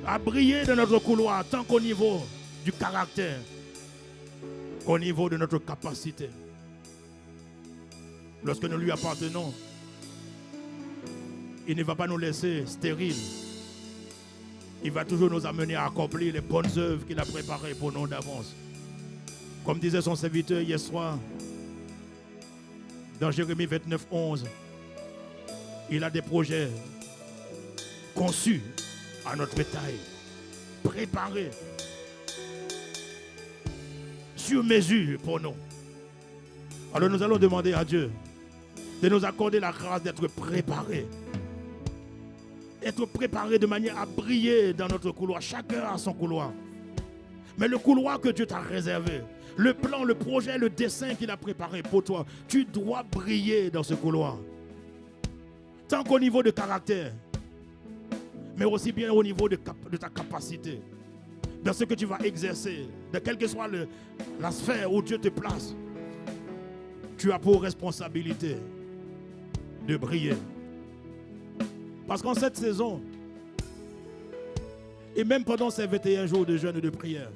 à briller dans notre couloir, tant qu'au niveau du caractère, qu'au niveau de notre capacité. Lorsque nous lui appartenons, il ne va pas nous laisser stériles. Il va toujours nous amener à accomplir les bonnes œuvres qu'il a préparées pour nous d'avance. Comme disait son serviteur hier soir, dans Jérémie 29, 11, il a des projets conçus à notre taille, préparés sur mesure pour nous. Alors nous allons demander à Dieu de nous accorder la grâce d'être préparés. Être préparés de manière à briller dans notre couloir. Chacun a son couloir. Mais le couloir que Dieu t'a réservé, le plan, le projet, le dessin qu'il a préparé pour toi, tu dois briller dans ce couloir. Tant qu'au niveau de caractère, mais aussi bien au niveau de ta capacité, dans ce que tu vas exercer, de quelle que soit la sphère où Dieu te place, tu as pour responsabilité de briller. Parce qu'en cette saison, et même pendant ces 21 jours de jeûne et de prière,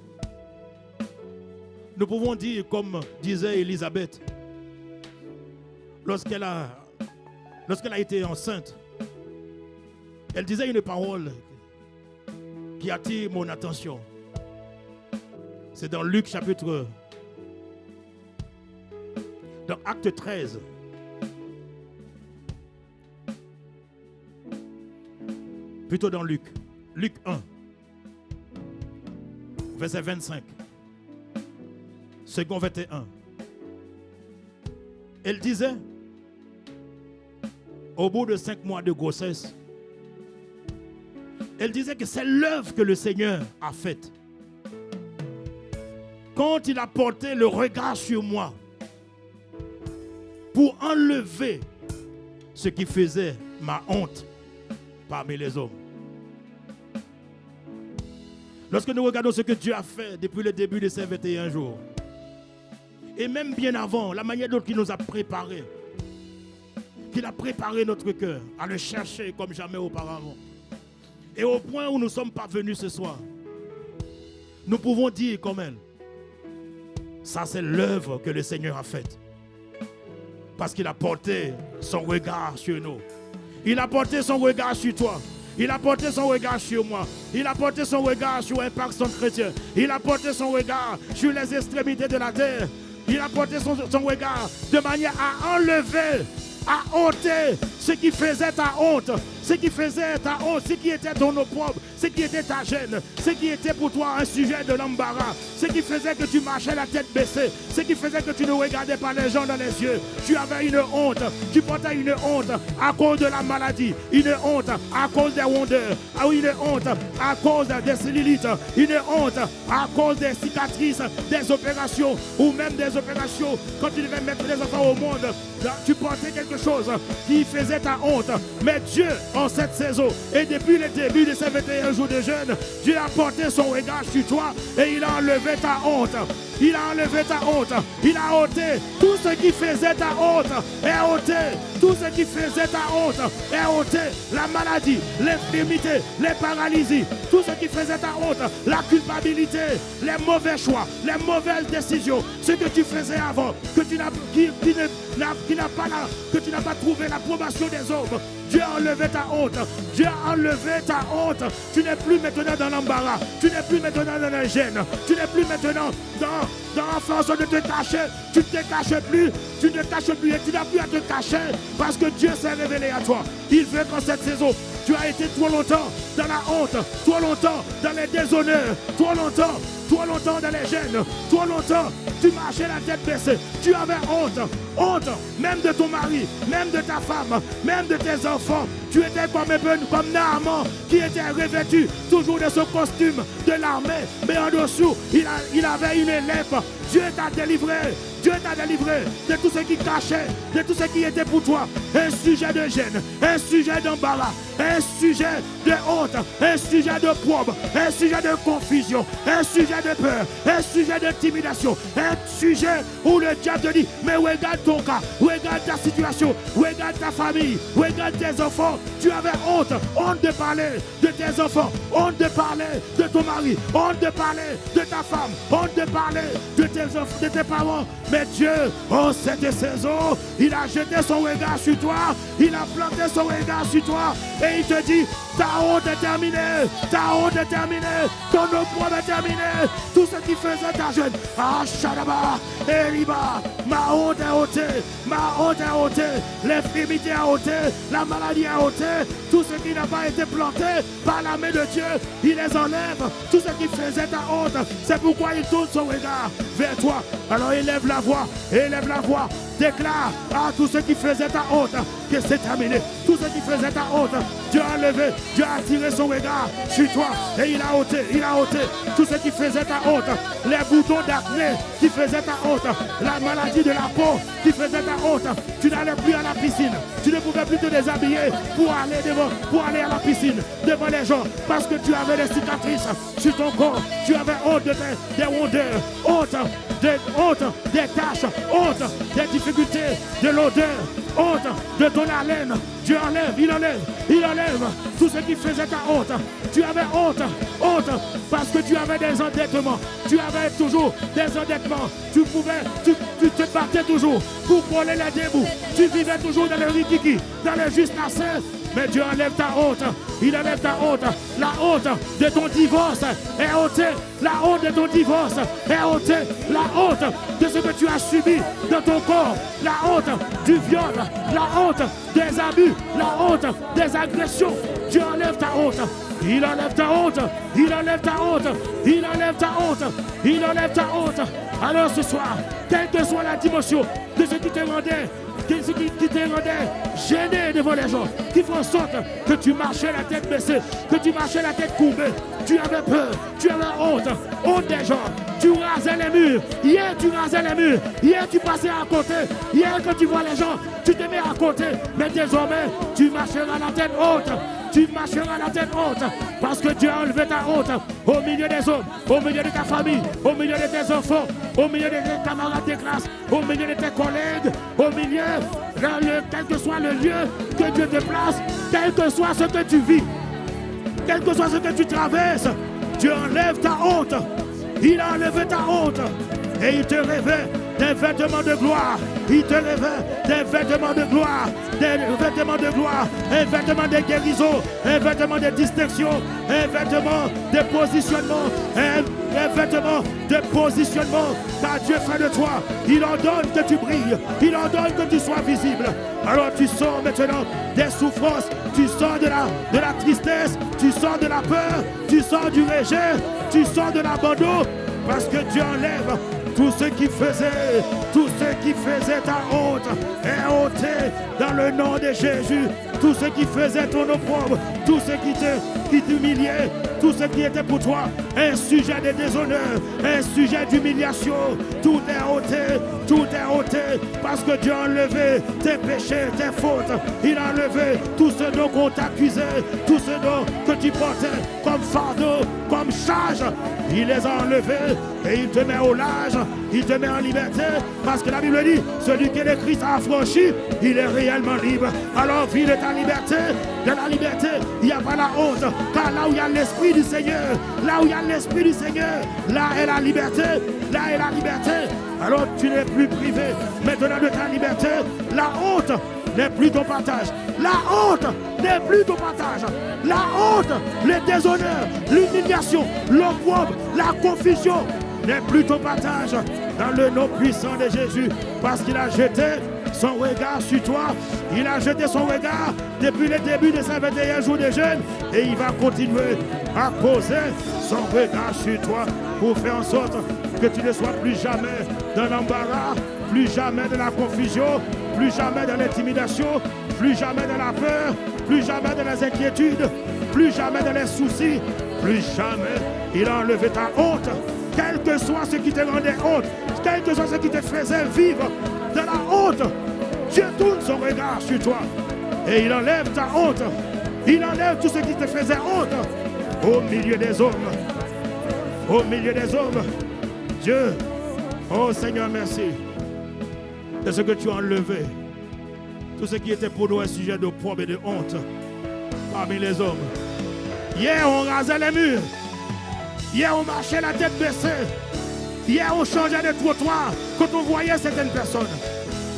nous pouvons dire, comme disait Élisabeth, lorsqu'elle a été enceinte, elle disait une parole qui attire mon attention. C'est dans Luc chapitre, dans Acte 13. Plutôt dans Luc 1, verset 25, second 21. Elle disait, au bout de 5 mois de grossesse, elle disait que c'est l'œuvre que le Seigneur a faite. Quand il a porté le regard sur moi pour enlever ce qui faisait ma honte parmi les hommes. Lorsque nous regardons ce que Dieu a fait depuis le début de ces 21 jours, et même bien avant, la manière dont il nous a préparés, qu'il a préparé notre cœur à le chercher comme jamais auparavant, et au point où nous sommes parvenus ce soir, nous pouvons dire comme elle, ça c'est l'œuvre que le Seigneur a faite, parce qu'il a porté son regard sur nous. Il a porté son regard sur toi. Il a porté son regard sur moi. Il a porté son regard sur Impact Centre Chrétien. Il a porté son regard sur les extrémités de la terre. Il a porté son regard de manière à enlever, à ôter ce qui faisait ta honte. Ce qui faisait ta honte, ce qui était ton opprobre, ce qui était ta gêne, ce qui était pour toi un sujet de l'embarras, ce qui faisait que tu marchais la tête baissée, ce qui faisait que tu ne regardais pas les gens dans les yeux. Tu avais une honte, tu portais une honte à cause de la maladie, une honte à cause des rondeurs, une honte à cause des cellulites, une honte à cause des cicatrices, des opérations, ou même des opérations quand tu devais mettre les enfants au monde. Tu portais quelque chose qui faisait ta honte. Mais Dieu, en cette saison, et depuis le début de ces 21 jours de jeûne, Dieu a porté son regard sur toi et il a enlevé ta honte. Il a enlevé ta honte. Il a ôté tout ce qui faisait ta honte. Est ôté. Tout ce qui faisait ta honte est ôté. La maladie, l'infirmité, les paralysies, tout ce qui faisait ta honte, la culpabilité, les mauvais choix, les mauvaises décisions, ce que tu faisais avant, que tu n'as pas trouvé l'approbation des hommes. Dieu a enlevé ta honte. Dieu a enlevé ta honte. Tu n'es plus maintenant dans l'embarras. Tu n'es plus maintenant dans la gêne. Tu n'es plus maintenant dans la façon de te cacher. Tu ne te caches plus. Tu ne te caches plus et tu n'as plus à te cacher parce que Dieu s'est révélé à toi. Il veut qu'en cette saison, tu as été trop longtemps dans la honte, trop longtemps dans les déshonneurs, trop longtemps dans les gênes, trop longtemps tu marchais la tête baissée, tu avais honte même de ton mari, même de ta femme, même de tes enfants. Tu étais comme Naaman qui était revêtu toujours de ce costume de l'armée, mais en dessous il avait une lèpre. Dieu t'a délivré. Dieu t'a délivré de tout ce qui cachait, de tout ce qui était pour toi un sujet de gêne, un sujet d'embarras, un sujet de honte, un sujet de probe, un sujet de confusion, un sujet de peur, un sujet d'intimidation, un sujet où le diable te dit, mais regarde ton cas, regarde ta situation, regarde ta famille, regarde tes enfants, tu avais honte de parler de tes enfants, honte de parler de ton mari, honte de parler de ta femme, honte de parler de tes enfants, de tes parents. Mais Dieu, oh cette saison, il a jeté son regard sur toi, il a planté son regard sur toi et il te dit, ta honte est terminée, ta honte est terminée, ton opprobre est terminé, tout ce qui faisait ta jeune, ah Shadaba, Eriba, ma honte est ôtée, ma honte est ôtée, l'infirmité est ôtée, la maladie est ôtée, tout ce qui n'a pas été planté par la main de Dieu, il les enlève, tout ce qui faisait ta honte, c'est pourquoi il tourne son regard vers toi. Alors élève la voix, déclare à tous ceux qui faisaient ta honte que c'est terminé. Tout ce qui faisait ta honte, Dieu a levé, Dieu a attiré son regard sur toi et il a ôté tout ce qui faisait ta honte, les boutons d'acné qui faisaient ta honte, la maladie de la peau qui faisait ta honte. Tu n'allais plus à la piscine, tu ne pouvais plus te déshabiller pour aller à la piscine devant les gens parce que tu avais des cicatrices sur ton corps, tu avais honte des rondeurs, honte des taches, honte des difficultés, de l'odeur, honte de ton haleine. Dieu enlève, il enlève tout ce qui faisait ta honte. Tu avais honte parce que tu avais des endettements. Tu avais toujours des endettements. Tu te battais toujours pour coller les débouts. Tu vivais toujours dans le rikiki, dans le juste assez. Mais Dieu enlève ta honte. Il enlève ta honte. La honte de ton divorce est ôtée. La honte de ton divorce est ôtée. La honte de ce que tu as subi dans ton corps. La honte du viol. La honte des abus. La honte des agressions. Dieu enlève ta honte. Il enlève ta honte. Il enlève ta honte. Il enlève ta honte. Il enlève ta honte. Alors ce soir, quelle que soit la dimension de ce qui te rendait, qui te rendait gêné devant les gens, qui font en sorte que tu marchais la tête baissée, que tu marchais la tête courbée, tu avais peur, tu avais honte des gens, tu rasais les murs, hier tu rasais les murs, hier tu passais à côté, hier quand tu vois les gens, tu te mets à côté, mais désormais tu marcheras la tête haute. Tu marcheras la tête haute parce que Dieu a enlevé ta honte au milieu des hommes, au milieu de ta famille, au milieu de tes enfants, au milieu de tes camarades de classe, au milieu de tes collègues, au milieu, quel que soit le lieu que Dieu te place, quel que soit ce que tu vis, quel que soit ce que tu traverses, Dieu enlève ta honte. Il a enlevé ta honte et il te revêt des vêtements de gloire. Il te revêt des vêtements de gloire, des vêtements de gloire, un vêtement de guérison, un vêtement de distinction, un vêtement de positionnement, un vêtement de positionnement car Dieu fait de toi. Il ordonne que tu brilles, il ordonne que tu sois visible. Alors tu sors maintenant des souffrances, tu sors de la tristesse, tu sors de la peur, tu sors du rejet, tu sors de l'abandon parce que Dieu enlève tout ce qui faisait ta honte est ôté dans le nom de Jésus. Tout ce qui faisait ton opprobre, tout ce qui t'humiliait, tout ce qui était pour toi un sujet de déshonneur, un sujet d'humiliation, tout est ôté parce que Dieu a enlevé tes péchés, tes fautes. Il a enlevé tout ce dont on t'accusait, tout ce dont que tu portais comme fardeau, comme charge. Il les a enlevés et il te met au large, il te met en liberté parce que la Bible dit, celui que le Christ a affranchi, il est réellement libre. Alors vis de ta liberté, de la liberté, il n'y a pas la honte, car là où il y a l'Esprit du Seigneur, là où il y a l'Esprit du Seigneur, là est la liberté, là est la liberté. Alors tu n'es plus privé maintenant de ta liberté, la honte n'est plus ton partage. La honte n'est plus ton partage. La honte, le déshonneur, l'humiliation, l'opprobre, la confusion n'est plus ton partage. Dans le nom puissant de Jésus, parce qu'il a jeté son regard sur toi. Il a jeté son regard depuis le début de ses 21 jours de jeûne et il va continuer à poser son regard sur toi pour faire en sorte que tu ne sois plus jamais dans l'embarras, plus jamais dans la confusion, plus jamais dans l'intimidation, plus jamais dans la peur, plus jamais dans les inquiétudes, plus jamais dans les soucis, plus jamais. Il a enlevé ta honte, quel que soit ce qui te rendait honte, quel que soit ce qui te faisait vivre dans la honte. Dieu tourne son regard sur toi et il enlève ta honte. Il enlève tout ce qui te faisait honte au milieu des hommes. Au milieu des hommes. Dieu, oh Seigneur, merci de ce que tu as enlevé. Tout ce qui était pour nous un sujet d'opprobre et de honte, parmi les hommes. Hier, on rasait les murs. Hier, on marchait la tête baissée. Hier, on changeait de trottoir quand on voyait certaines personnes.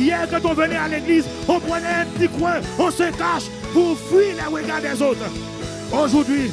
Hier, quand on venait à l'église, on prenait un petit coin, on se cache pour fuir les regards des autres. Aujourd'hui,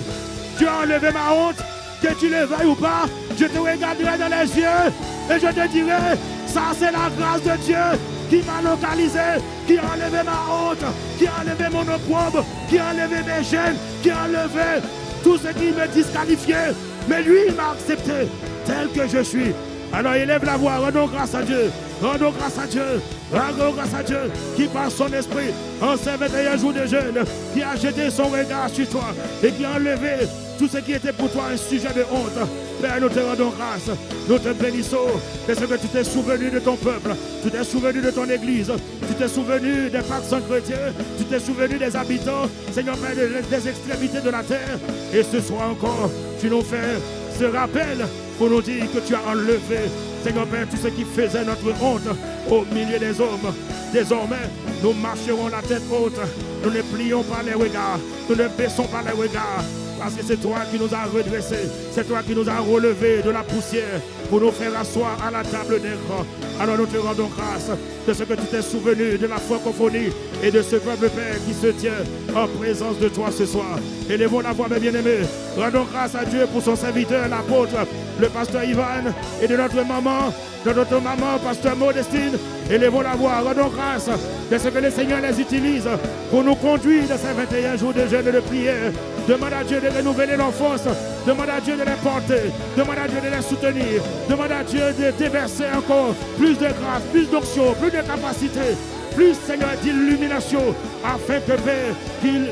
tu as enlevé ma honte, que tu le veuilles ou pas, je te regarderai dans les yeux et je te dirai, ça c'est la grâce de Dieu qui m'a localisé, qui a enlevé ma honte, qui a enlevé mon opprobre, qui a enlevé mes gênes, qui a enlevé tout ce qui me disqualifiait. Mais lui, il m'a accepté tel que je suis. Alors élève la voix, rendons grâce à Dieu, rendons grâce à Dieu, rendons grâce à Dieu qui par son esprit, en ces 21 jours de jeûne, qui a jeté son regard sur toi et qui a enlevé tout ce qui était pour toi un sujet de honte. Père, nous te rendons grâce, nous te bénissons, parce que tu t'es souvenu de ton peuple, tu t'es souvenu de ton église, tu t'es souvenu des patrons chrétiens, tu t'es souvenu des habitants, Seigneur Père, des extrémités de la terre. Et ce soir encore, tu nous fais ce rappel pour nous dire que tu as enlevé, Seigneur Père, tout ce qui faisait notre honte au milieu des hommes. Désormais, nous marcherons la tête haute, nous ne plions pas les regards, nous ne baissons pas les regards. Parce que c'est toi qui nous as redressés, c'est toi qui nous as relevés de la poussière pour nous faire asseoir à la table des grands. Alors nous te rendons grâce de ce que tu t'es souvenu de la francophonie et de ce peuple Père qui se tient en présence de toi ce soir. Élevons la voix, mes bien-aimés. Rendons grâce à Dieu pour son serviteur, l'apôtre, le pasteur Ivan, et de notre maman, pasteur Modestine. Élevons la voix, rendons grâce de ce que le Seigneur les utilise pour nous conduire dans ces 21 jours de jeûne et de prière. Demande à Dieu de renouveler l'enfance. Demande à Dieu de les porter. Demande à Dieu de les soutenir. Demande à Dieu de déverser encore plus de grâce, plus d'onction, plus de capacité, plus, Seigneur, d'illumination, afin que, Père,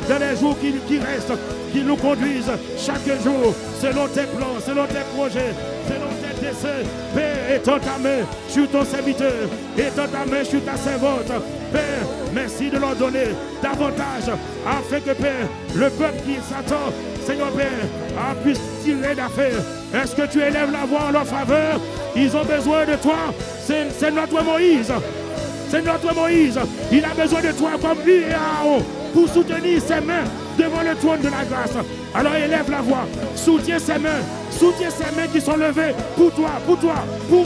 dans les jours qui restent, qu'il nous conduise chaque jour selon tes plans, selon tes projets, selon tes desseins. Père, étends ta main sur ton serviteur, étends ta main sur ta servante. Père, merci de leur donner davantage, afin que, Père, le peuple qui s'attend, Seigneur Père, puisse tirer d'affaire. Est-ce que tu élèves la voix en leur faveur? Ils ont besoin de toi. C'est notre Moïse. C'est notre Moïse. Il a besoin de toi comme lui et Aaron pour soutenir ses mains devant le trône de la grâce. Alors élève la voix. Soutiens ses mains. Soutiens ses mains qui sont levées pour toi, pour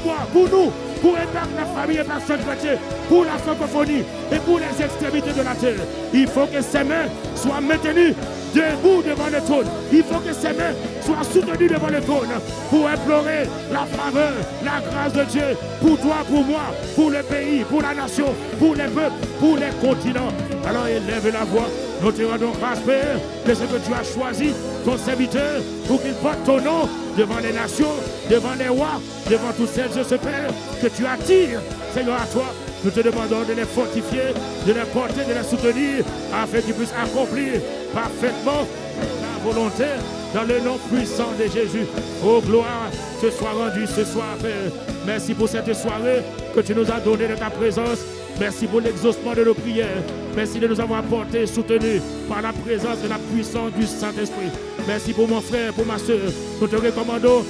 moi, pour nous, pour Impact la famille, Impact chrétien, pour la francophonie et pour les extrémités de la terre. Il faut que ses mains soient maintenues debout devant le trône. Il faut que ses mains soient soutenues devant le trône pour implorer la faveur, la grâce de Dieu pour toi, pour moi, pour le pays, pour la nation, pour les peuples, pour les continents. Alors élève la voix. Nous te rendons grâce, Père, de ce que tu as choisi ton serviteur pour qu'il porte ton nom devant les nations, devant les rois, devant tous celles et ceux, Père, que tu attires, Seigneur, à toi. Nous te demandons de les fortifier, de les porter, de les soutenir, afin qu'ils puissent accomplir parfaitement ta volonté dans le nom puissant de Jésus. Oh, gloire, te soit rendue ce soir, Père. Merci pour cette soirée que tu nous as donnée de ta présence. Merci pour l'exaucement de nos prières. Merci de nous avoir apportés, soutenus par la présence et la puissance du Saint-Esprit. Merci pour mon frère, pour ma soeur. Nous te recommandons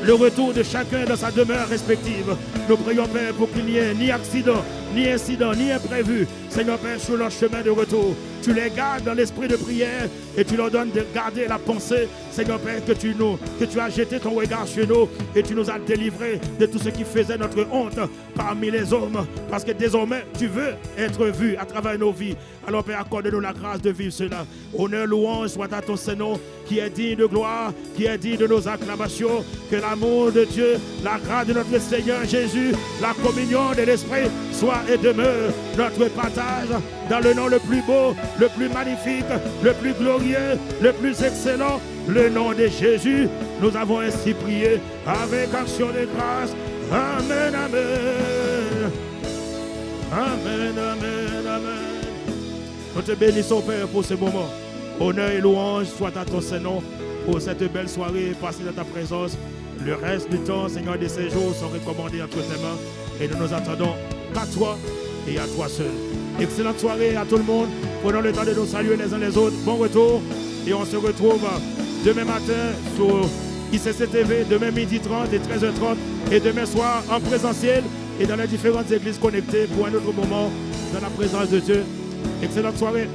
le retour de chacun dans sa demeure respective. Nous prions, Père, pour qu'il n'y ait ni accident, ni incident, ni imprévu. Seigneur Père, sur leur chemin de retour, tu les gardes dans l'esprit de prière et tu leur donnes de garder la pensée, Seigneur Père, que tu as jeté ton regard sur nous et tu nous as délivrés de tout ce qui faisait notre honte parmi les hommes. Parce que désormais, tu veux être vu à travers nos vies. Alors Père, accorde-nous la grâce de vivre cela. Honneur, louange soit à ton Saint-Nom qui est digne de gloire, qui est digne de nos acclamations. Que l'amour de Dieu, la grâce de notre Seigneur Jésus, la communion de l'Esprit soit et demeure notre partage dans le nom le plus beau, le plus magnifique, le plus glorieux, le plus excellent, le nom de Jésus. Nous avons ainsi prié avec action de grâce. Amen, amen. Amen, amen, amen. Nous te bénissons, Père, pour ce moment. Honneur et louange soit à ton Saint-Nom pour cette belle soirée passée dans ta présence. Le reste du temps, Seigneur, de ces jours sont recommandés entre tes mains et nous nous attendons à toi et à toi seul. Excellente soirée à tout le monde. Prenons le temps de nous saluer les uns les autres. Bon retour et on se retrouve demain matin sur ICC TV, demain midi 30 et 13h30 et demain soir en présentiel et dans les différentes églises connectées pour un autre moment dans la présence de Dieu. Excellente soirée.